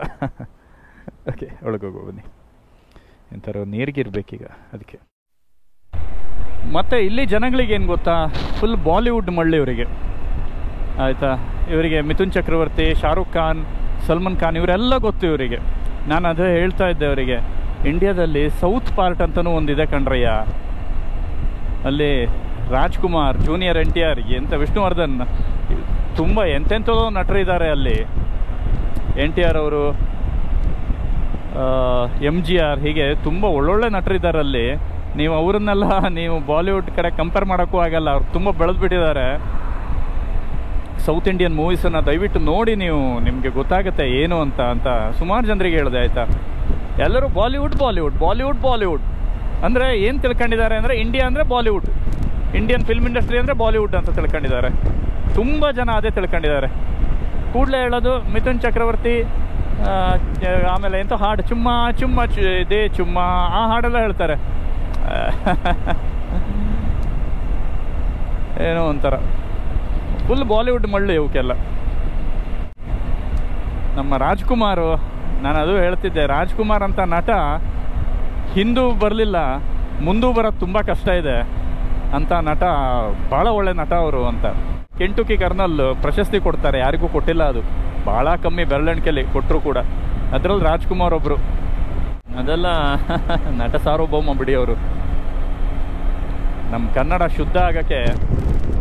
ಓಕೆ, ಒಳಗೋಗೋ ಬನ್ನಿ. ಎಂಥರ ನೀರಿಗಿರ್ಬೇಕೀಗ ಅದಕ್ಕೆ. ಮತ್ತು ಇಲ್ಲಿ ಜನಗಳಿಗೆ ಏನು ಗೊತ್ತಾ, ಫುಲ್ ಬಾಲಿವುಡ್ ಮಳ್ಳಿ ಇವರಿಗೆ, ಆಯಿತಾ. ಇವರಿಗೆ ಮಿಥುನ್ ಚಕ್ರವರ್ತಿ, ಶಾರುಖ್ ಖಾನ್, ಸಲ್ಮಾನ್ ಖಾನ್ ಇವರೆಲ್ಲ ಗೊತ್ತು ಇವರಿಗೆ. ನಾನು ಅದೇ ಹೇಳ್ತಾ ಇದ್ದೆ ಅವರಿಗೆ, ಇಂಡಿಯಾದಲ್ಲಿ ಸೌತ್ ಪಾರ್ಟ್ ಅಂತಲೂ ಒಂದಿದೆ ಕಣ್ರಯ್ಯ. ಅಲ್ಲಿ ರಾಜ್ಕುಮಾರ್, ಜೂನಿಯರ್ NTR, ಎಂಥ ವಿಷ್ಣುವರ್ಧನ್, ತುಂಬ ಎಂತೆಂಥೋ ನಟರು ಇದ್ದಾರೆ ಅಲ್ಲಿ. NTR ಅವರು, MGR, ಹೀಗೆ ತುಂಬ ಒಳ್ಳೊಳ್ಳೆ ನಟರಿದ್ದಾರೆ ಅಲ್ಲಿ. ನೀವು ಅವರನ್ನೆಲ್ಲ ನೀವು ಬಾಲಿವುಡ್ ಕಡೆ ಕಂಪೇರ್ ಮಾಡೋಕ್ಕೂ ಆಗಲ್ಲ. ಅವ್ರು ತುಂಬ ಬೆಳೆದ್ಬಿಟ್ಟಿದ್ದಾರೆ. ಸೌತ್ ಇಂಡಿಯನ್ ಮೂವೀಸನ್ನು ದಯವಿಟ್ಟು ನೋಡಿ, ನೀವು ನಿಮಗೆ ಗೊತ್ತಾಗುತ್ತೆ ಏನು ಅಂತ ಸುಮಾರು ಜನರಿಗೆ ಹೇಳಿದೆ, ಆಯಿತಾ. ಎಲ್ಲರೂ ಬಾಲಿವುಡ್ ಬಾಲಿವುಡ್ ಬಾಲಿವುಡ್ ಬಾಲಿವುಡ್ ಅಂದರೆ ಏನು ತಿಳ್ಕೊಂಡಿದ್ದಾರೆ ಅಂದರೆ, ಇಂಡಿಯಾ ಅಂದರೆ ಬಾಲಿವುಡ್, ಇಂಡಿಯನ್ ಫಿಲ್ಮ್ ಇಂಡಸ್ಟ್ರಿ ಅಂದರೆ ಬಾಲಿವುಡ್ ಅಂತ ತಿಳ್ಕೊಂಡಿದ್ದಾರೆ. ತುಂಬ ಜನ ಅದೇ ತಿಳ್ಕೊಂಡಿದ್ದಾರೆ. ಕೂಡಲೇ ಹೇಳೋದು ಮಿಥುನ್ ಚಕ್ರವರ್ತಿ, ಆಮೇಲೆ ಎಂಥ ಹಾಡು, ಚುಮ್ಮ ಚುಮ್ಮ ದೇ ಚುಮ್ಮ, ಆ ಹಾಡೆಲ್ಲ ಹೇಳ್ತಾರೆ. ಏನೋ ಒಂಥರ ಫುಲ್ ಬಾಲಿವುಡ್ ಮಳ್ಳಿ ಇವಕ್ಕೆಲ್ಲ. ನಮ್ಮ ರಾಜ್ಕುಮಾರು, ನಾನು ಅದು ಹೇಳ್ತಿದ್ದೆ, ರಾಜ್ಕುಮಾರ್ ಅಂತ ನಟ ಹಿಂದೂ ಬರಲಿಲ್ಲ, ಮುಂದೂ ಬರೋದು ತುಂಬ ಕಷ್ಟ ಇದೆ ಅಂತ ನಟ, ಭಾಳ ಒಳ್ಳೆ ನಟ ಅವರು ಅಂತ. ಕೆಂಟುಕಿ ಕರ್ನಲ್ ಪ್ರಶಸ್ತಿ ಕೊಡ್ತಾರೆ, ಯಾರಿಗೂ ಕೊಟ್ಟಿಲ್ಲ, ಅದು ಭಾಳ ಕಮ್ಮಿ, ಬೆರಳೆಣಿಕೆಯಲ್ಲಿ ಕೊಟ್ಟರು ಕೂಡ. ಅದರಲ್ಲಿ ರಾಜ್ಕುಮಾರ್ ಒಬ್ಬರು. ಅದೆಲ್ಲ ನಟ ಸಾರ್ವಭೌಮ ಬಿಡಿ ಅವರು. ನಮ್ಮ ಕನ್ನಡ ಶುದ್ಧ ಆಗೋಕ್ಕೆ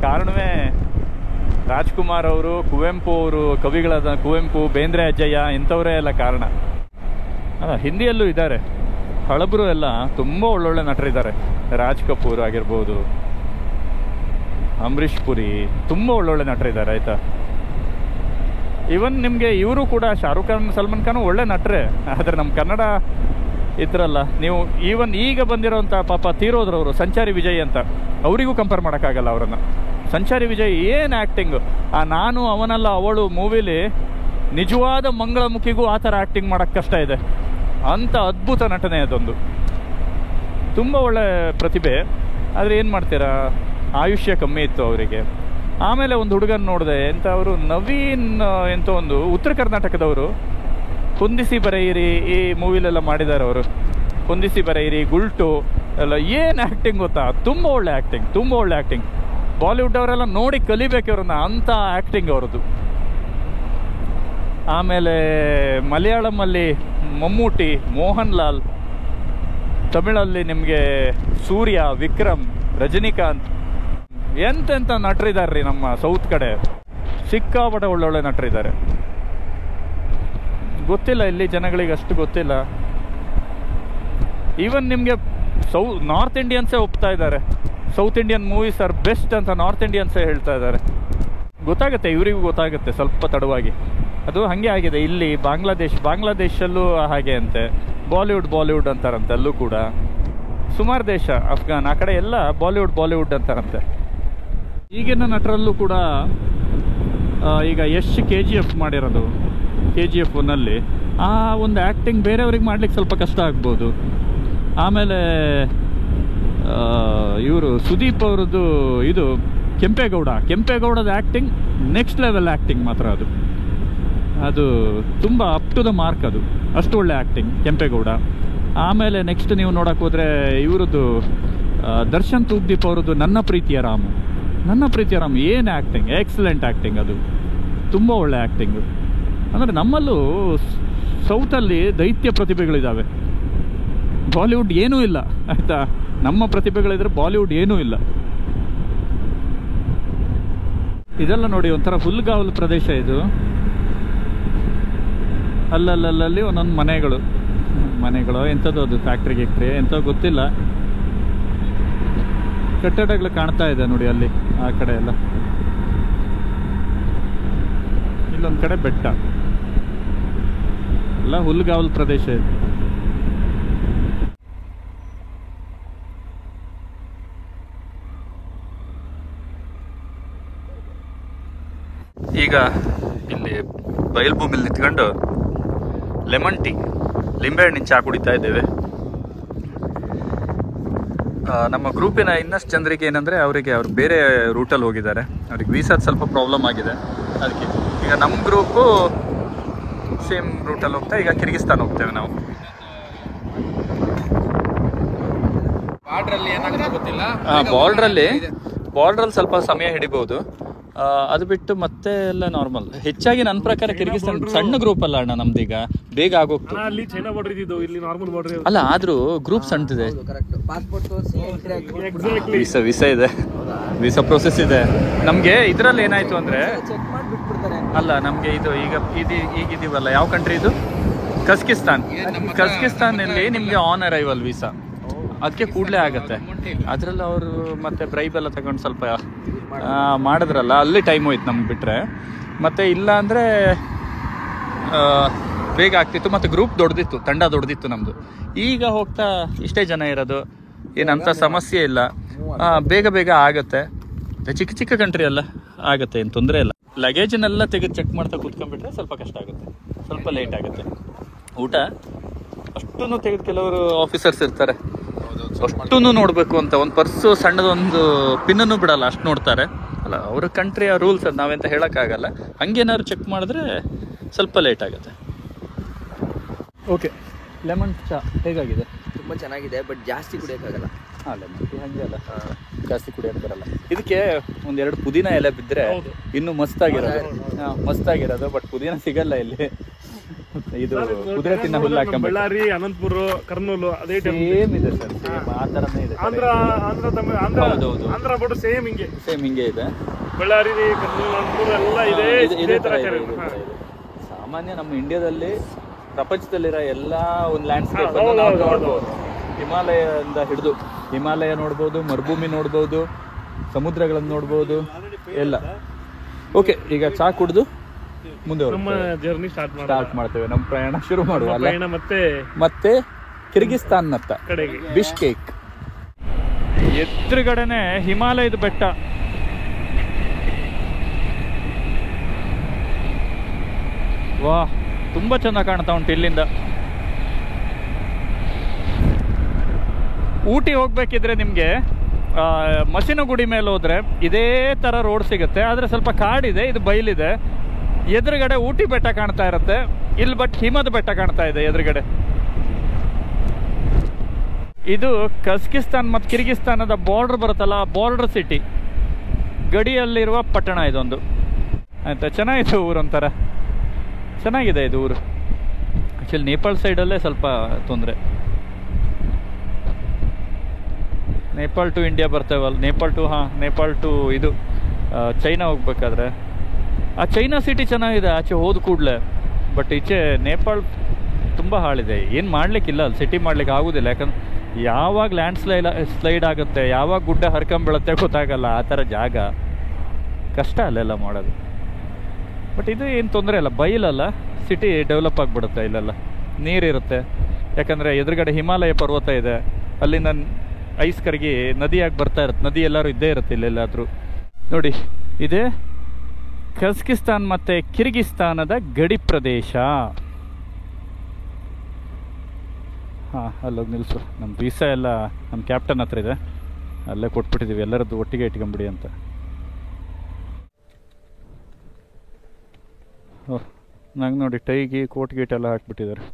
ಕಾರಣವೇ ರಾಜ್ಕುಮಾರ್ ಅವರು, ಕುವೆಂಪು ಅವರು, ಕವಿಗಳಾದ ಕುವೆಂಪು, ಬೇಂದ್ರೆ ಅಜ್ಜಯ್ಯ, ಇಂಥವರೇ ಎಲ್ಲ ಕಾರಣ. ಹಿಂದಿಯಲ್ಲೂ ಇದ್ದಾರೆ ಹಳಬರು ಎಲ್ಲ, ತುಂಬ ಒಳ್ಳೊಳ್ಳೆ ನಟರಿದ್ದಾರೆ. ರಾಜ್ ಕಪೂರ್ ಆಗಿರ್ಬೋದು, ಅಂಬರೀಷ್ ಪುರಿ, ತುಂಬ ಒಳ್ಳೊಳ್ಳೆ ನಟರಿದ್ದಾರೆ, ಆಯಿತಾ. ಈವನ್ ನಿಮಗೆ ಇವರು ಕೂಡ, ಶಾರುಖ್ ಖಾನ್, ಸಲ್ಮಾನ್ ಖಾನ್ ಒಳ್ಳೆ ನಟರೇ. ಆದರೆ ನಮ್ಮ ಕನ್ನಡ ಇದ್ರಲ್ಲ, ನೀವು ಈವನ್ ಈಗ ಬಂದಿರೋಂಥ ಪಾಪ ತೀರೋದ್ರವರು ಸಂಚಾರಿ ವಿಜಯ್ ಅಂತ, ಅವರಿಗೂ ಕಂಪೇರ್ ಮಾಡೋಕ್ಕಾಗಲ್ಲ ಅವರನ್ನು. ಸಂಚಾರಿ ವಿಜಯ್ ಏನು ಆ್ಯಕ್ಟಿಂಗು, ಆ ನಾನು ಅವನಲ್ಲ ಅವಳು ಮೂವಿಲಿ ನಿಜವಾದ ಮಂಗಳಮುಖಿಗೂ ಆ ಥರ ಆ್ಯಕ್ಟಿಂಗ್ ಮಾಡೋಕ್ಕೆ ಕಷ್ಟ ಇದೆ. ಅಂಥ ಅದ್ಭುತ ನಟನೆ ಅದೊಂದು, ತುಂಬ ಒಳ್ಳೆ ಪ್ರತಿಭೆ. ಆದರೆ ಏನು ಮಾಡ್ತೀರಾ, ಆಯುಷ್ಯ ಕಮ್ಮಿ ಇತ್ತು ಅವರಿಗೆ. ಆಮೇಲೆ ಒಂದು ಹುಡುಗನ ನೋಡಿದೆ, ಎಂಥ ಅವರು ನವೀನ್ ಎಂಥ ಒಂದು ಉತ್ತರ ಕರ್ನಾಟಕದವರು, ಹೊಂದಿಸಿ ಬರೆಯಿರಿ ಈ ಮೂವಿಲೆಲ್ಲ ಮಾಡಿದ್ದಾರೆ ಅವರು. ಹೊಂದಿಸಿ ಬರೆಯಿರಿ, ಗುಲ್ಟು ಎಲ್ಲ, ಏನು ಆ್ಯಕ್ಟಿಂಗ್ ಗೊತ್ತಾ, ತುಂಬ ಒಳ್ಳೆ ಆ್ಯಕ್ಟಿಂಗ್, ತುಂಬ ಒಳ್ಳೆ ಆ್ಯಕ್ಟಿಂಗ್. ಬಾಲಿವುಡ್ ಅವರೆಲ್ಲ ನೋಡಿ ಕಲಿಬೇಕು ಅವ್ರನ್ನ, ಅಂಥ ಆ್ಯಕ್ಟಿಂಗ್ ಅವ್ರದ್ದು. ಆಮೇಲೆ ಮಲಯಾಳಮಲ್ಲಿ ಮಮ್ಮೂಟಿ, ಮೋಹನ್ ಲಾಲ್, ತಮಿಳಲ್ಲಿ ನಿಮಗೆ ಸೂರ್ಯ, ವಿಕ್ರಮ್, ರಜನಿಕಾಂತ್, ಎಂತೆಂಥ ನಟರಿದ್ದಾರೆ ರೀ ನಮ್ಮ ಸೌತ್ ಕಡೆ. ಸಿಕ್ಕಾಪಟ್ಟೆ ಒಳ್ಳೊಳ್ಳೆ ನಟರಿದ್ದಾರೆ. ಗೊತ್ತಿಲ್ಲ ಇಲ್ಲಿ ಜನಗಳಿಗೆ, ಅಷ್ಟು ಗೊತ್ತಿಲ್ಲ. ಈವನ್ ನಿಮಗೆ ನಾರ್ತ್ ಇಂಡಿಯನ್ಸೇ ಒಪ್ತಾ ಇದ್ದಾರೆ, south Indian movies are best ಅಂತ ನಾರ್ತ್ ಇಂಡಿಯನ್ಸೇ ಹೇಳ್ತಾ ಇದ್ದಾರೆ. ಗೊತ್ತಾಗುತ್ತೆ, ಇವರಿಗೂ ಗೊತ್ತಾಗುತ್ತೆ ಸ್ವಲ್ಪ ತಡವಾಗಿ. ಅದು ಹಾಗೆ ಆಗಿದೆ ಇಲ್ಲಿ. ಬಾಂಗ್ಲಾದೇಶಲ್ಲೂ ಹಾಗೆ ಅಂತೆ, ಬಾಲಿವುಡ್ ಅಂತಾರಂತೆ ಅಲ್ಲೂ ಕೂಡ. ಸುಮಾರು ದೇಶ, ಅಫ್ಘಾನ್, ಆ ಕಡೆ ಎಲ್ಲ ಬಾಲಿವುಡ್ ಅಂತಾರಂತೆ. ಈಗಿನ ನಟರಲ್ಲೂ ಕೂಡ ಈಗ ಯಶ್ KGF ಮಾಡಿರೋದು, KGF 1ನಲ್ಲಿ ಆ ಒಂದು ಆ್ಯಕ್ಟಿಂಗ್ ಬೇರೆಯವ್ರಿಗೆ ಮಾಡ್ಲಿಕ್ಕೆ ಸ್ವಲ್ಪ ಕಷ್ಟ ಆಗ್ಬೋದು. ಆಮೇಲೆ ಇವರು ಸುದೀಪ್ ಅವ್ರದ್ದು ಇದು ಕೆಂಪೇಗೌಡದ ಆ್ಯಕ್ಟಿಂಗ್ ನೆಕ್ಸ್ಟ್ ಲೆವೆಲ್ ಆ್ಯಕ್ಟಿಂಗ್ ಮಾತ್ರ. ಅದು ತುಂಬ ಅಪ್ ಟು ದ ಮಾರ್ಕ್, ಅದು ಅಷ್ಟು ಒಳ್ಳೆ ಆ್ಯಕ್ಟಿಂಗ್ ಕೆಂಪೇಗೌಡ. ಆಮೇಲೆ ನೆಕ್ಸ್ಟ್ ನೀವು ನೋಡೋಕೆ ಹೋದರೆ ಇವ್ರದ್ದು ದರ್ಶನ್ ತೂಗ್ದೀಪ್ ಅವ್ರದ್ದು ನನ್ನ ಪ್ರೀತಿಯ ರಾಮ್, ಏನು ಆ್ಯಕ್ಟಿಂಗ್, ಎಕ್ಸಲೆಂಟ್ ಆ್ಯಕ್ಟಿಂಗ್, ಅದು ತುಂಬ ಒಳ್ಳೆ ಆ್ಯಕ್ಟಿಂಗು. ಅಂದರೆ ನಮ್ಮಲ್ಲೂ ಸೌತಲ್ಲಿ ದೈತ್ಯ ಪ್ರತಿಭೆಗಳಿದ್ದಾವೆ, ಬಾಲಿವುಡ್ ಏನೂ ಇಲ್ಲ, ಆಯಿತಾ. ನಮ್ಮ ಪ್ರತಿಭೆಗಳಿದ್ರೆ ಬಾಲಿವುಡ್ ಏನೂ ಇಲ್ಲ. ಇದೆಲ್ಲ ನೋಡಿ ಒಂಥರ ಹುಲ್ಗಾವಲು ಪ್ರದೇಶ ಇದು. ಅಲ್ಲಲ್ಲಿ ಒಂದೊಂದು ಮನೆಗಳು ಎಂಥದ್ದು, ಅದು ಫ್ಯಾಕ್ಟ್ರಿ ಎಂಥ ಗೊತ್ತಿಲ್ಲ. ಕಟ್ಟಡಗಳು ಕಾಣ್ತಾ ಇದೆ ನೋಡಿ ಅಲ್ಲಿ, ಆ ಕಡೆ ಎಲ್ಲ. ಇಲ್ಲೊಂದು ಕಡೆ ಬೆಟ್ಟ, ಎಲ್ಲ ಹುಲ್ಗಾವಲು ಪ್ರದೇಶ ಇದೆ. ಈಗ ಇಲ್ಲಿ ಬಯಲ್ಭೂಮಿಲಿ ನಿಂತ್ಕೊಂಡು ಲೆಮನ್ ಟೀ, ಲಿಂಬೆಹಣ್ಣಿನ ಚಹಾ ಕುಡಿತಾ ಇದ್ದೇವೆ. ನಮ್ಮ ಗ್ರೂಪಿನ ಇನ್ನಷ್ಟು ಜನರಿಗೆ ಏನಂದರೆ ಅವ್ರು ಬೇರೆ ರೂಟಲ್ಲಿ ಹೋಗಿದ್ದಾರೆ, ಅವ್ರಿಗೆ ವೀಸಾದ ಸ್ವಲ್ಪ ಪ್ರಾಬ್ಲಮ್ ಆಗಿದೆ. ಅದಕ್ಕೆ ಈಗ ನಮ್ಮ ಗ್ರೂಪು ಸೇಮ್ ರೂಟಲ್ಲಿ ಹೋಗ್ತಾ, ಈಗ ಕಿರ್ಗಿಸ್ತಾನ್ ಹೋಗ್ತೇವೆ ನಾವು. ಬಾರ್ಡ್ರಲ್ಲಿ ಸ್ವಲ್ಪ ಸಮಯ ಹಿಡಿಬಹುದು. ಅದು ಬಿಟ್ಟು ಮತ್ತೆ ಎಲ್ಲ ನಾರ್ಮಲ್. ಹೆಚ್ಚಾಗಿ ನನ್ನ ಪ್ರಕಾರ ಕಿರ್ಗಿಸ್ತಾನ್ ಸಣ್ಣ ಗ್ರೂಪ್ ಅಲ್ಲ ಅಣ್ಣ ನಮ್ದೀಗ, ಬೇಗ ಆಗೋಗ್ತು. ಅಲ್ಲ ಆದ್ರೂ ಗ್ರೂಪ್ ಸಣ್ಣದಿದೆ, ವೀಸಾ ಇದೆ, ವೀಸಾ ಪ್ರೊಸೆಸ್ ಇದೆ. ನಮ್ಗೆ ಇದ್ರಲ್ಲಿ ಏನಾಯ್ತು ಅಂದ್ರೆ, ಅಲ್ಲ ನಮ್ಗೆ ಇದು ಈಗಿದೀವಲ್ಲ, ಯಾವ ಕಂಟ್ರಿ ಇದು, ಕಜಕಿಸ್ತಾನಲ್ಲಿ ನಿಮ್ಗೆ ಆನ್ ಅರೈವಲ್ ವೀಸಾ, ಅದಕ್ಕೆ ಕೂಡಲೇ ಆಗುತ್ತೆ. ಅದ್ರಲ್ಲಿ ಅವರು ಮತ್ತೆ ಬ್ರೈಬ್ ಎಲ್ಲ ತಗೊಂಡು ಸ್ವಲ್ಪ ಮಾಡಿದ್ರಲ್ಲ, ಅಲ್ಲಿ ಟೈಮ್ ಹೋಯ್ತು ನಮ್ಗೆ ಬಿಟ್ರೆ. ಮತ್ತೆ ಇಲ್ಲ ಅಂದರೆ ಬೇಗ ಆಗ್ತಿತ್ತು. ಮತ್ತು ಗ್ರೂಪ್ ದೊಡ್ಡದಿತ್ತು, ತಂಡ ದೊಡ್ಡದಿತ್ತು ನಮ್ಮದು. ಈಗ ಹೋಗ್ತಾ ಇಷ್ಟೇ ಜನ ಇರೋದು, ಏನಂತ ಸಮಸ್ಯೆ ಇಲ್ಲ, ಬೇಗ ಬೇಗ ಆಗುತ್ತೆ. ಚಿಕ್ಕ ಚಿಕ್ಕ ಕಂಟ್ರಿ ಅಲ್ಲ, ಆಗುತ್ತೆ, ಏನು ತೊಂದರೆ ಇಲ್ಲ. ಲಗೇಜನ್ನೆಲ್ಲ ತೆಗೆದು ಚೆಕ್ ಮಾಡ್ತಾ ಕೂತ್ಕೊಂಡ್ಬಿಟ್ರೆ ಸ್ವಲ್ಪ ಕಷ್ಟ ಆಗುತ್ತೆ, ಸ್ವಲ್ಪ ಲೇಟ್ ಆಗುತ್ತೆ. ಊಟ ಅಷ್ಟನ್ನು ತೆಗೆದು ಕೆಲವರು ಆಫೀಸರ್ಸ್ ಇರ್ತಾರೆ, ಅಷ್ಟನ್ನು ನೋಡಬೇಕು ಅಂತ ಒಂದು ಪರ್ಸು ಸಣ್ಣದೊಂದು ಪಿನ್ನನ್ನು ಬಿಡಲ್ಲ, ಅಷ್ಟು ನೋಡ್ತಾರೆ. ಅಲ್ಲ ಅವ್ರ ಕಂಟ್ರಿಯ ರೂಲ್ಸ್, ಅದು ನಾವೆಂತ ಹೇಳೋಕ್ಕಾಗಲ್ಲ. ಹಂಗೇನಾದ್ರು ಚೆಕ್ ಮಾಡಿದ್ರೆ ಸ್ವಲ್ಪ ಲೇಟ್ ಆಗುತ್ತೆ. ಓಕೆ, ಲೆಮನ್ ಚಾ ಹೇಗಾಗಿದೆ? ತುಂಬ ಚೆನ್ನಾಗಿದೆ, ಬಟ್ ಜಾಸ್ತಿ ಕುಡಿಯೋಕ್ಕಾಗಲ್ಲ. ಲೆಮನ್ ಟೀ ಹಾಗೆ ಅಲ್ಲ, ಜಾಸ್ತಿ ಕುಡಿಯೋದು ಬರಲ್ಲ. ಇದಕ್ಕೆ ಒಂದೆರಡು ಪುದೀನ ಎಲೆ ಬಿದ್ದರೆ ಇನ್ನೂ ಮಸ್ತಾಗಿರೋದು. ಬಟ್ ಪುದೀನ ಸಿಗಲ್ಲ ಇಲ್ಲಿ. ಇದು ಕುದುರೆ ತಿನ್ನ ಹುಲ್ಲು ಹಾಕೊಂಡ್ಬಿಟ್ಟು ಬಳ್ಳಾರಿ, ಅನಂತಪುರ, ಕರ್ನೂಲು ಅದೇ ಸೇಮ್ ಇದೆ ಸರ್, ಸೇಮ್ ಆ ಥರನೇ ಇದೆ. ಆಂಧ್ರ ಬೋರ್ಡ್ ಸೇಮ್ ಹಿಂಗೆ ಇದೆ. ಬಳ್ಳಾರಿ, ಕರ್ನೂಲು, ಅನಂತಪುರ ಎಲ್ಲ ಇದೇ ತರ. ಸಾಮಾನ್ಯ ನಮ್ಮ ಇಂಡಿಯಾದಲ್ಲಿ ಪ್ರಪಂಚದಲ್ಲಿರೋ ಎಲ್ಲ ಒಂದು ಲ್ಯಾಂಡ್ಸ್ಕೇಪ್ ನೋಡ್ಬೋದು. ಹಿಮಾಲಯದಿಂದ ಹಿಡಿದು ಹಿಮಾಲಯ ನೋಡ್ಬೋದು, ಮರುಭೂಮಿ ನೋಡ್ಬೋದು, ಸಮುದ್ರಗಳನ್ನು ನೋಡ್ಬೋದು ಎಲ್ಲ. ಓಕೆ, ಈಗ ಚಾ ಕುಡಿದು ಮುಂದೆ ನಮ್ಮ ಜರ್ನಿ ಸ್ಟಾರ್ಟ್ ಮಾಡ್ತೇವೆ. ನಮ್ಮ ಪ್ರಯಾಣ ಶುರು ಮಾಡುವ. ಮತ್ತೆ ಕಿರ್ಗಿಸ್ತಾನ್ನತ್ತ ಕಡೆಗೆ ಬಿಷ್ಕೇಕ್. ಎದುರುಗಡೆನೆ ಹಿಮಾಲಯದ ಬೆಟ್ಟ. ವಾ, ತುಂಬಾ ಚೆನ್ನಾಗಿ ಕಾಣ್ತಾ ಉಂಟು ಇಲ್ಲಿಂದ. ಊಟಿ ಹೋಗ್ಬೇಕಿದ್ರೆ ನಿಮಗೆ ಮಸಿನಗುಡಿ ಮೇಲೆ ಹೋದ್ರೆ ಇದೇ ತರ ರೋಡ್ ಸಿಗುತ್ತೆ, ಆದ್ರೆ ಸ್ವಲ್ಪ ಕಾಡಿದೆ, ಇದು ಬಯಲಿದೆ. ಎದುರುಗಡೆ ಊಟಿ ಬೆಟ್ಟ ಕಾಣ್ತಾ ಇರುತ್ತೆ, ಇಲ್ಲಿ ಬಟ್ ಹಿಮದ ಬೆಟ್ಟ ಕಾಣ್ತಾ ಇದೆ ಎದುರುಗಡೆ. ಇದು ಕಜಕಿಸ್ತಾನ್ ಮತ್ತು ಕಿರ್ಗಿಸ್ತಾನದ ಬಾರ್ಡರ್ ಬರುತ್ತಲ್ಲ, ಬಾರ್ಡರ್ ಸಿಟಿ, ಗಡಿಯಲ್ಲಿರುವ ಪಟ್ಟಣ ಇದೊಂದು. ಆಯ್ತಾ, ಚೆನ್ನಾಗಿದೆ ಊರೊಂಥರ, ಚೆನ್ನಾಗಿದೆ ಇದು ಊರು. ಆ್ಯಕ್ಚುಲಿ ನೇಪಾಳ ಸೈಡಲ್ಲೇ ಸ್ವಲ್ಪ ತೊಂದರೆ. ನೇಪಾಳ ಟು ಇಂಡಿಯಾ ಬರ್ತೇವಲ್ಲ, ನೇಪಾಳ ಟು ಇದು ಚೈನಾ ಹೋಗ್ಬೇಕಾದ್ರೆ ಆ ಚೈನಾ ಸಿಟಿ ಚೆನ್ನಾಗಿದೆ ಆಚೆ ಹೋದ ಕೂಡಲೇ. ಬಟ್ ಈಚೆ ನೇಪಾಳ ತುಂಬ ಹಾಳಿದೆ, ಏನು ಮಾಡಲಿಕ್ಕಿಲ್ಲ ಅಲ್ಲಿ, ಸಿಟಿ ಮಾಡಲಿಕ್ಕೆ ಆಗೋದಿಲ್ಲ. ಯಾಕಂದ್ರೆ ಯಾವಾಗ ಸ್ಲೈಡ್ ಆಗುತ್ತೆ, ಯಾವಾಗ ಗುಡ್ಡ ಹರ್ಕೊಂಬೀಳುತ್ತೆ ಗೊತ್ತಾಗಲ್ಲ, ಆ ಥರ ಜಾಗ ಕಷ್ಟ ಅಲ್ಲೆಲ್ಲ ಮಾಡೋದು. ಬಟ್ ಇದು ಏನು ತೊಂದರೆ ಇಲ್ಲ, ಬೈಲಲ್ಲ, ಸಿಟಿ ಡೆವಲಪ್ ಆಗಿಬಿಡುತ್ತೆ. ಇಲ್ಲೆಲ್ಲ ನೀರಿರುತ್ತೆ, ಯಾಕಂದರೆ ಎದುರುಗಡೆ ಹಿಮಾಲಯ ಪರ್ವತ ಇದೆ, ಅಲ್ಲಿಂದ ಐಸ್ ಕರಗಿ ನದಿಯಾಗಿ ಬರ್ತಾ ಇರುತ್ತೆ. ನದಿ ಎಲ್ಲರೂ ಇದ್ದೇ ಇರುತ್ತೆ ಇಲ್ಲೆಲ್ಲಾದರೂ. ನೋಡಿ, ಇದೇ ಕಜಕಿಸ್ತಾನ್ ಮತ್ತು ಕಿರ್ಗಿಸ್ತಾನದ ಗಡಿ ಪ್ರದೇಶ. ಹಾಂ, ಅಲ್ಲೋಗಿ ನಿಲ್ಲಿಸು. ನಮ್ಮ ವೀಸಾ ಎಲ್ಲ ನಮ್ಮ ಕ್ಯಾಪ್ಟನ್ ಹತ್ರ ಇದೆ, ಅಲ್ಲೇ ಕೊಟ್ಬಿಟ್ಟಿದ್ದೀವಿ, ಎಲ್ಲರದ್ದು ಒಟ್ಟಿಗೆ ಇಟ್ಕೊಂಬಿಡಿ ಅಂತ. ಓಹ್, ನಂಗೆ ನೋಡಿ ಟೈಗಿ ಕೋಟ್ ಗೀಟ್ ಎಲ್ಲ ಹಾಕ್ಬಿಟ್ಟಿದ್ದಾರೆ.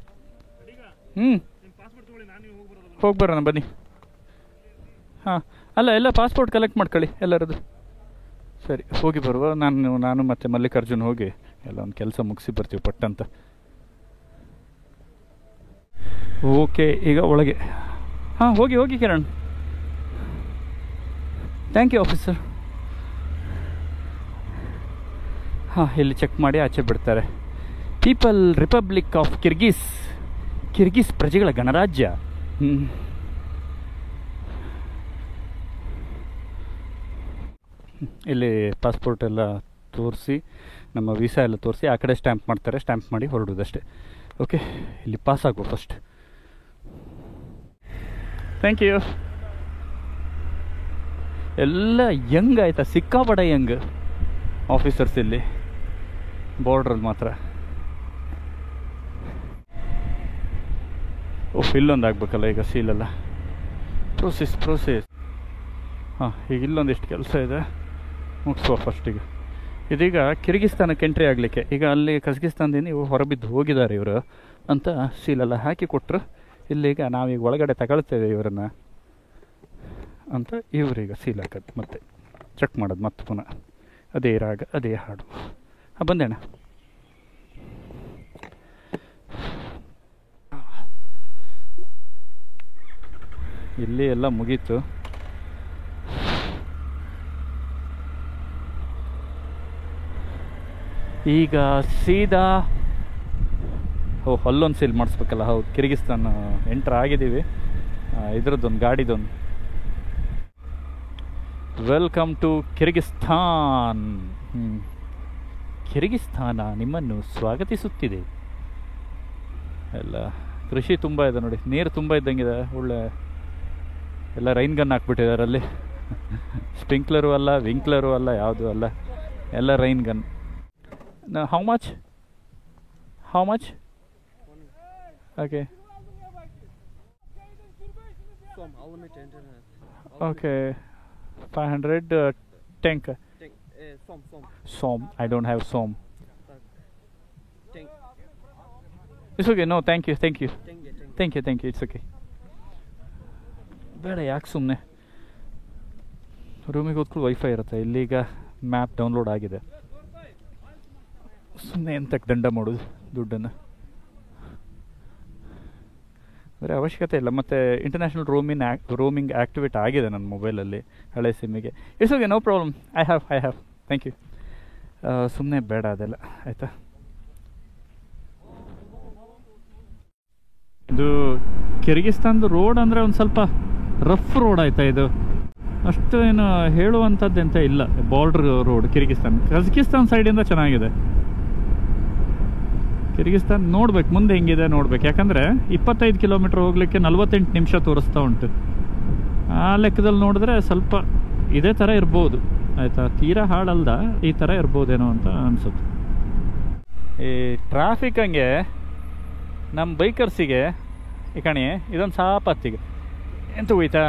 ಹೋಗಿ ಬರೋಣ ಬನ್ನಿ. ಹಾಂ, ಅಲ್ಲ ಎಲ್ಲ ಪಾಸ್ಪೋರ್ಟ್ ಕಲೆಕ್ಟ್ ಮಾಡ್ಕೊಳ್ಳಿ ಎಲ್ಲರದ್ದು. ಸರಿ, ಹೋಗಿ ಬರುವ. ನಾನು ಮತ್ತು ಮಲ್ಲಿಕಾರ್ಜುನ್ ಹೋಗಿ ಎಲ್ಲ ಒಂದು ಕೆಲಸ ಮುಗಿಸಿ ಬರ್ತೀವಿ ಪಟ್ಟಂತ. ಓಕೆ, ಈಗ ಒಳಗೆ. ಹಾಂ, ಹೋಗಿ ಕಿರಣ್. Thank you officer. ಹಾಂ, ಇಲ್ಲಿ ಚೆಕ್ ಮಾಡಿ ಆಚೆ ಬಿಡ್ತಾರೆ. ಪೀಪಲ್ ರಿಪಬ್ಲಿಕ್ ಆಫ್ ಕಿರ್ಗಿಸ್ ಪ್ರಜೆಗಳ ಗಣರಾಜ್ಯ. ಇಲ್ಲಿ ಪಾಸ್ಪೋರ್ಟ್ ಎಲ್ಲ ತೋರಿಸಿ, ನಮ್ಮ ವೀಸಾ ಎಲ್ಲ ತೋರಿಸಿ, ಆ ಕಡೆ ಸ್ಟ್ಯಾಂಪ್ ಮಾಡ್ತಾರೆ, ಸ್ಟ್ಯಾಂಪ್ ಮಾಡಿ ಹೊರಡೋದಷ್ಟೇ. ಓಕೆ, ಇಲ್ಲಿ ಪಾಸ್ ಆಗೋ ಫಸ್ಟ್. Thank you. ಎಲ್ಲ ಯಂಗ್ ಆಯಿತಾ, ಸಿಕ್ಕಾಪಟ್ಟೆ ಯಂಗ್ ಆಫೀಸರ್ಸ್ ಇಲ್ಲಿ ಬಾರ್ಡ್ರಲ್ಲಿ ಮಾತ್ರ. ಓಹ್, ಇಲ್ಲೊಂದು ಆಗಬೇಕಲ್ಲ ಈಗ ಸೀಲೆಲ್ಲ. ಪ್ರೋಸೆಸ್. ಹಾಂ, ಈಗ ಇಲ್ಲೊಂದಿಷ್ಟು ಕೆಲಸ ಇದೆ, ಮುಗಿಸುವ ಫಸ್ಟಿಗೆ. ಇದೀಗ ಕಿರ್ಗಿಸ್ತಾನಕ್ಕೆ ಎಂಟ್ರಿ ಆಗಲಿಕ್ಕೆ. ಈಗ ಅಲ್ಲಿ ಕಜಕಿಸ್ತಾನದಿಂದ ಇವು ಹೊರಬಿದ್ದು ಹೋಗಿದ್ದಾರೆ ಇವರು ಅಂತ ಸೀಲೆಲ್ಲ ಹಾಕಿ ಕೊಟ್ಟರು. ಇಲ್ಲೀಗ ನಾವೀಗ ಒಳಗಡೆ ತಗೊಳ್ತೇವೆ ಇವರನ್ನು. ಅಂತ ಇವ್ರೀಗ ಸೀಲ್ ಹಾಕೋದು, ಮತ್ತೆ ಚೆಕ್ ಮಾಡೋದು, ಮತ್ತೆ ಪುನಃ ಅದೇ ರಾಗ ಅದೇ ಹಾಡು. ಬಂದೇಣ. ಇಲ್ಲಿ ಎಲ್ಲ ಮುಗೀತು. ಈಗ ಸೀದಾ ಅಲ್ಲೊಂದು ಸೀಲ್ ಮಾಡಿಸ್ಬೇಕಲ್ಲ. ಹೌದು, ಕಿರ್ಗಿಸ್ತಾನ್ ಎಂಟ್ರ್ ಆಗಿದ್ದೀವಿ. ಇದ್ರದ್ದೊಂದು ಗಾಡಿದೊಂದು ವೆಲ್ಕಮ್ ಟು ಕಿರ್ಗಿಸ್ತಾನ್. ಕಿರ್ಗಿಸ್ತಾನ ನಿಮ್ಮನ್ನು ಸ್ವಾಗತಿಸುತ್ತಿದೆ. ಎಲ್ಲ ಕೃಷಿ ತುಂಬ ಇದೆ ನೋಡಿ, ನೀರು ತುಂಬ ಇದ್ದಂಗಿದೆ. ಒಳ್ಳೆ ಎಲ್ಲ ರೈನ್ ಗನ್ ಹಾಕ್ಬಿಟ್ಟಿದ್ದಾರೆ ಅಲ್ಲಿ. ಸ್ಪ್ರಿಂಕ್ಲರು ಅಲ್ಲ, ವಿಂಕ್ಲರು ಅಲ್ಲ, ಯಾವುದೂ ಅಲ್ಲ, ಎಲ್ಲ rain gun. How much? Okay okay 500 tank. Som. I don't have som. It's okay. No, thank you. It's okay. ಬೇಡ, ಯಾಕೆ ಸುಮ್ಮನೆ. ರೂಮಿಗೆ ಹೋದ್ಕೊಂಡು ವೈಫೈ ಇರುತ್ತೆ. ಇಲ್ಲೀಗ ಮ್ಯಾಪ್ ಡೌನ್ಲೋಡ್ ಆಗಿದೆ. ಸುಮ್ಮನೆ ಎಂತಕ್ಕೆ ದಂಡ ಮಾಡೋದು ದುಡ್ಡನ್ನು, ಅಂದರೆ ಅವಶ್ಯಕತೆ ಇಲ್ಲ. ಮತ್ತು ಇಂಟರ್ನ್ಯಾಷನಲ್ ರೋಮಿಂಗ್ ಆ್ಯಕ್ಟಿವೇಟ್ ಆಗಿದೆ ನನ್ನ ಮೊಬೈಲಲ್ಲಿ, ಹಳೆ ಸಿಮ್ಮಿಗೆ. It's okay, no problem. I have thank you. ಸುಮ್ಮನೆ ಬೇಡ ಅದೆಲ್ಲ, ಆಯಿತಾ. ಇದು ಕಿರ್ಗಿಸ್ತಾನ್ದು ರೋಡ್ ಅಂದರೆ ಒಂದು ಸ್ವಲ್ಪ ರಫ್ ರೋಡ್ ಆಯಿತಾ. ಇದು ಅಷ್ಟು ಏನು ಹೇಳುವಂಥದ್ದೆಂತ ಇಲ್ಲ. Border road Kyrgyzstan. ಕಜಕಿಸ್ತಾನ್ ಸೈಡಿಂದ ಚೆನ್ನಾಗಿದೆ. ಕಿರ್ಗಿಸ್ತಾನ್ ನೋಡ್ಬೇಕು ಮುಂದೆ ಹೆಂಗಿದೆ ನೋಡ್ಬೇಕು. ಯಾಕಂದರೆ 25 ಕಿಲೋಮೀಟ್ರ್ ಹೋಗ್ಲಿಕ್ಕೆ 48 ನಿಮಿಷ ತೋರಿಸ್ತಾ ಉಂಟು. ಆ ಲೆಕ್ಕದಲ್ಲಿ ನೋಡಿದ್ರೆ ಸ್ವಲ್ಪ ಇದೇ ಥರ ಇರ್ಬೋದು, ಆಯಿತಾ. ತೀರಾ ಹಾಳಲ್ದ, ಈ ಥರ ಇರ್ಬೋದೇನೋ ಅಂತ ಅನಿಸುತ್ತೆ. ಈ ಟ್ರಾಫಿಕ್ ಹಂಗೆ ನಮ್ಮ ಬೈಕರ್ಸಿಗೆ ಈ ಕಣಿ ಇದೊಂದು ಸಾಪತ್ತಿಗೆ ಎಂತ ಹೋಯ್ತಾ.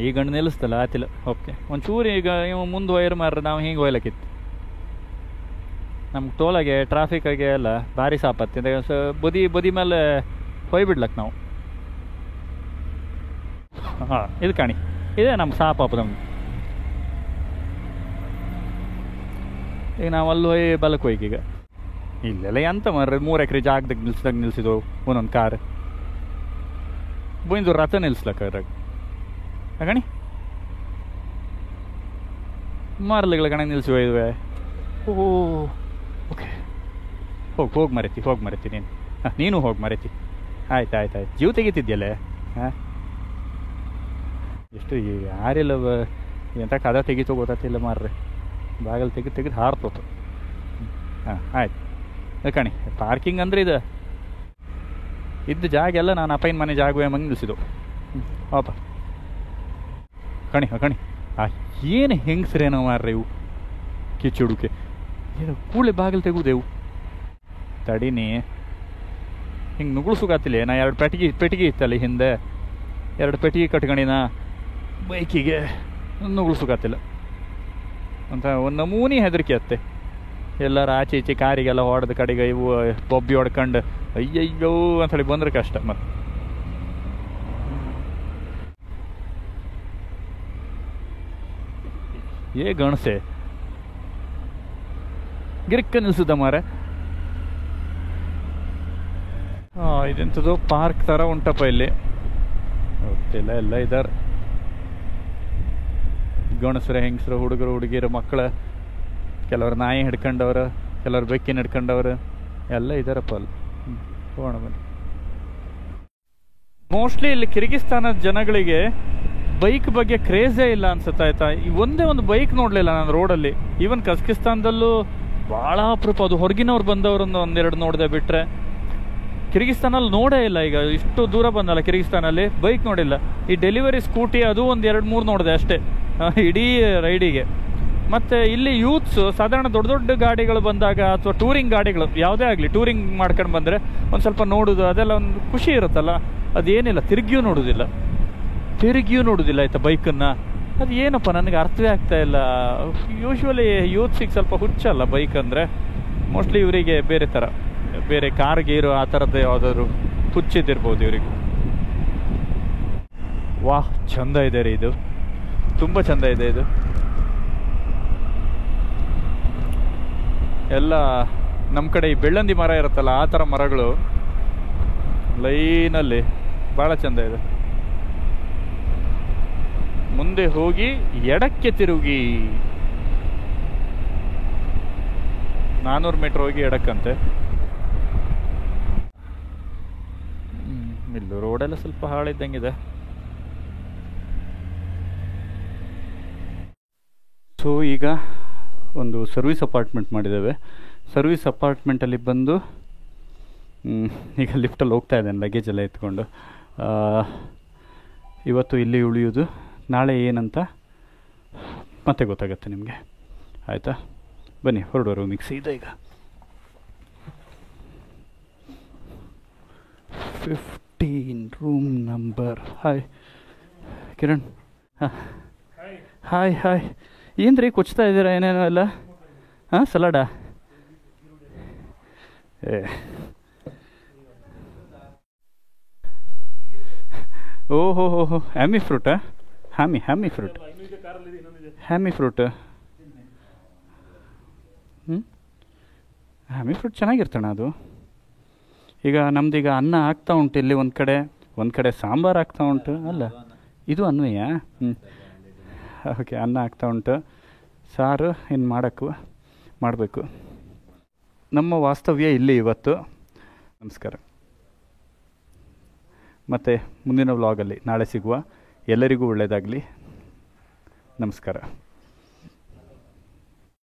ಈ ಗಂಡು ನಿಲ್ಲಿಸ್ತಲ್ಲ ಆತಿಲ್ಲ. ಓಕೆ, ಒಂಚೂರು ಈಗ ಇವು ಮುಂದೆ ವೈರ್ ಮಾರ್ರೆ ನಾವು ಹಿಂಗೆ ಹೋಯ್ಲಕ್ಕಿತ್ತು. ನಮ್ಗೆ ಟೋಲಾಗೆ ಟ್ರಾಫಿಕ್ಕಾಗೆ ಎಲ್ಲ ಭಾರಿ ಸಾಪತ್ತಿ. ಬದಿ ಮೇಲೆ ಹೋಯ್ಬಿಡ್ಲಕ್ಕೆ ನಾವು. ಇದು ಕಾಣಿ, ಇದೇ ನಮ್ಮ ಸಾಪಾಪ ನಮ್ಗೆ. ಈಗ ನಾವು ಅಲ್ಲಿ ಹೋಯ್ ಬಲಕ್ಕೆ ಹೋಯ್ಕೆ. ಈಗ ಇಲ್ಲೆಲ್ಲ ಎಂತ ಮಾರ್ರೆ, 3 ಎಕರೆ ಜಾಗದಾಗ ನಿಲ್ಸಿದ್ವು ಒಂದೊಂದು ಕಾರ್. ಬಂದು ರಥ ನಿಲ್ಸ್ಲಕ್ಕ ಅದ್ರಾಗ ಕಣಿ ಮಾರ್ಲಿಗಳ ಕಣ ನಿಲ್ಸಿ ಹೋಯ್ದುವೆ. ಓಹೋ ಓಕೆ, ಹೋಗಿ ಮರೆತಿ ನೀನು ಹೋಗಿ ಮರೆತಿ. ಆಯ್ತು ಜೀವ ತೆಗಿತಿದ್ಯಲ್ಲೇ. ಹಾಂ, ಎಷ್ಟು ಯಾರಿಲ್ಲ ಎಂಥ ಕದ ತೆಗಿತು ಗೊತ್ತಿಲ್ಲ ಮಾರ್ರೆ. ಬಾಗಲ್ ತೆಗೆದು ಹಾರ್ತೋತು. ಹಾಂ ಆಯ್ತು ಕಣಿ. ಪಾರ್ಕಿಂಗ್ ಅಂದ್ರೆ ಇದ್ದ ಜಾಗ ಎಲ್ಲ ನಾನು ಅಪ್ಪನ ಮನೆ ಜಾಗವೇ ಮಂಗೆ ನಿಲ್ಸಿದ್ದು. ಪಾಪ ಕಣಿ ಏನು ಹೆಂಗಸ್ರೇನೋ ಮಾರ್ರೆ ಇವು ಕಿಚ್ಚುಡುಕೆ. ಏನು ಕೂಳೆ ಬಾಗಿಲು ತೆಗುದೇವು ತಡೀನಿ. ಹಿಂಗೆ ನುಗ್ಳಿಸುಗಾತಿಲ್ಲ. ನಾ 2 ಪೆಟ್ಟಿಗೆ ಇತ್ತಲ್ಲ ಹಿಂದೆ, 2 ಪೆಟ್ಟಿಗೆ ಕಟ್ಕೊಂಡಿನ ಬೈಕಿಗೆ ನುಗ್ಳಿಸುಗಾತಿಲ್ಲ ಅಂತ ಒಂದು ನಮೂನಿ ಹೆದರಿಕೆ ಅತ್ತೆ. ಎಲ್ಲರೂ ಆಚೆ ಈಚೆ ಕಾರಿಗೆಲ್ಲ ಹೊಡೆದ ಕಡೆಗೆ ಇವು ಬೊಬ್ಬಿ ಹೊಡ್ಕೊಂಡು ಅಯ್ಯಯ್ಯೋ ಅಂಥೇಳಿ ಬಂದ್ರೆ ಕಷ್ಟ. ಮತ್ತು ಗಣಸೆ ಗಿರಿಕ್ಕ ನಿಲ್ಸುದ ಮಾರೆ. ಇದೆಂಥದ್ದು ಪಾರ್ಕ್ ಥರ ಉಂಟಪ್ಪ ಇಲ್ಲಿ. ಗೊತ್ತಿಲ್ಲ, ಎಲ್ಲ ಇದ್ದಾರೆ ಗಣಸರು ಹೆಂಗಸರು ಹುಡುಗರು ಹುಡುಗಿರು ಮಕ್ಕಳು. ಕೆಲವರು ನಾಯಿ ಹಿಡ್ಕೊಂಡವ್ರು, ಕೆಲವರು ಬೆಕ್ಕಿನ ಹಿಡ್ಕೊಂಡವ್ರು ಎಲ್ಲ ಇದ್ದಾರಪ್ಪ ಅಲ್ಲಿ. ಹೋಗೋಣ ಬನ್ನಿ. ಮೋಸ್ಟ್ಲಿ ಇಲ್ಲಿ ಕಿರ್ಗಿಸ್ತಾನದ ಜನಗಳಿಗೆ ಬೈಕ್ ಬಗ್ಗೆ ಕ್ರೇಜೇ ಇಲ್ಲ ಅನ್ಸುತ್ತೆ, ಆಯ್ತಾ. ಒಂದೇ ಒಂದು ಬೈಕ್ ನೋಡಲಿಲ್ಲ ನಾನು ರೋಡಲ್ಲಿ. ಈವನ್ ಕಜಕಿಸ್ತಾನದಲ್ಲೂ ಭಾಳ ಅಪರೂಪ. ಅದು ಹೊರಗಿನವ್ರು ಬಂದವರೊಂದು 1-2 ನೋಡಿದೆ ಬಿಟ್ಟರೆ ಕಿರ್ಗಿಸ್ತಾನಲ್ಲಿ ನೋಡೇ ಇಲ್ಲ. ಈಗ ಇಷ್ಟು ದೂರ ಬಂದಲ್ಲ ಕಿರ್ಗಿಸ್ತಾನಲ್ಲಿ ಬೈಕ್ ನೋಡಿಲ್ಲ. ಈ ಡೆಲಿವರಿ ಸ್ಕೂಟಿ ಅದು 1-2-3 ನೋಡಿದೆ ಅಷ್ಟೇ ಇಡೀ ರೈಡಿಗೆ. ಮತ್ತು ಇಲ್ಲಿ ಯೂತ್ಸು ಸಾಧಾರಣ ದೊಡ್ಡ ಗಾಡಿಗಳು ಬಂದಾಗ ಅಥವಾ ಟೂರಿಂಗ್ ಗಾಡಿಗಳು ಯಾವುದೇ ಆಗಲಿ ಟೂರಿಂಗ್ ಮಾಡ್ಕೊಂಡು ಬಂದರೆ ಒಂದು ಸ್ವಲ್ಪ ನೋಡೋದು ಅದೆಲ್ಲ ಒಂದು ಖುಷಿ ಇರುತ್ತಲ್ಲ. ಅದೇನಿಲ್ಲ, ತಿರುಗಿಯೂ ನೋಡೋದಿಲ್ಲ ಆಯಿತಾ ಬೈಕನ್ನು. ಅದು ಏನಪ್ಪ ನನಗೆ ಅರ್ಥವೇ ಆಗ್ತಾ ಇಲ್ಲ. ಯೂಶ್ವಲಿ ಯೂತ್ಸಿಗೆ ಸ್ವಲ್ಪ ಹುಚ್ಚಲ್ಲ ಬೈಕ್ ಅಂದರೆ. ಮೋಸ್ಟ್ಲಿ ಇವರಿಗೆ ಬೇರೆ ಥರ, ಬೇರೆ ಕಾರ್ ಗೀರು ಆ ಥರದ್ದು ಯಾವುದಾದ್ರು ಹುಚ್ಚಿದ್ದಿರ್ಬೋದು ಇವರಿಗೆ. ವಾಹ್, ಚಂದ ಇದೆ ರೀ ಇದು, ತುಂಬ ಚಂದ ಇದೆ ಇದು. ಎಲ್ಲ ನಮ್ಮ ಕಡೆ ಈ ಬೆಳ್ಳಂದಿ ಮರ ಇರುತ್ತಲ್ಲ, ಆ ಥರ ಮರಗಳು ಲೈನಲ್ಲಿ ಭಾಳ ಚಂದ ಇದೆ. ಮುಂದೆ ಹೋಗಿ ಎಡಕ್ಕೆ ತಿರುಗಿ 400 ಮೀಟ್ರ್ ಹೋಗಿ ಎಡಕ್ಕಂತೆ. ಇಲ್ಲೂ ರೋಡೆಲ್ಲ ಸ್ವಲ್ಪ ಹಾಳಿದ್ದಂಗಿದೆ. ಸೊ ಈಗ ಒಂದು ಸರ್ವಿಸ್ ಅಪಾರ್ಟ್ಮೆಂಟ್ ಮಾಡಿದ್ದೇವೆ. ಸರ್ವಿಸ್ ಅಪಾರ್ಟ್ಮೆಂಟಲ್ಲಿ ಬಂದು ಈಗ ಲಿಫ್ಟಲ್ಲಿ ಹೋಗ್ತಾ ಇದ್ದೇನೆ ಲಗೇಜ್ ಎಲ್ಲ ಎತ್ಕೊಂಡು. ಇವತ್ತು ಇಲ್ಲಿ ಉಳಿಯೋದು, ನಾಳೆ ಏನಂತ ಮತ್ತೆ ಗೊತ್ತಾಗುತ್ತೆ ನಿಮಗೆ. ಆಯಿತಾ, ಬನ್ನಿ ಹೊರಡುವ ರೂಮಿಗೆ ಸೀದಾ. ಈಗ 15 room number. Hi Kiran. Hi hi. ಏನು ರೀ ಕೊಚ್ತಾ ಇದ್ದೀರಾ ಏನೇನೋ ಎಲ್ಲ? ಹಾಂ, ಸಲಾಡಾ? ಓಹೋ ಹೋ ಹೋ, ಹ್ಯಾಮಿ ಫ್ರೂಟಾ? ಹ್ಯಾಮಿ ಫ್ರೂಟ್, ಹ್ಯಾಮಿ ಫ್ರೂಟ್. ಹ್ಯಾಮಿ ಫ್ರೂಟ್ ಚೆನ್ನಾಗಿರ್ತಣ ಅದು. ಈಗ ನಮ್ದೀಗ ಅನ್ನ ಆಗ್ತಾ ಉಂಟು ಇಲ್ಲಿ, ಒಂದು ಕಡೆ ಸಾಂಬಾರು ಆಗ್ತಾ ಉಂಟು. ಅಲ್ಲ, ಇದು ಅನ್ವಯ. ಓಕೆ, ಅನ್ನ ಆಗ್ತಾ ಉಂಟು, ಸಾರು ಇನ್ನು ಮಾಡಬೇಕು. ನಮ್ಮ ವಾಸ್ತವ್ಯ ಇಲ್ಲಿ ಇವತ್ತು. ನಮಸ್ಕಾರ. ಮತ್ತು ಮುಂದಿನ ವ್ಲಾಗಲ್ಲಿ ನಾಳೆ ಸಿಗುವ. ಎಲ್ಲರಿಗೂ ಒಳ್ಳೆಯದಾಗಲಿ. ನಮಸ್ಕಾರ.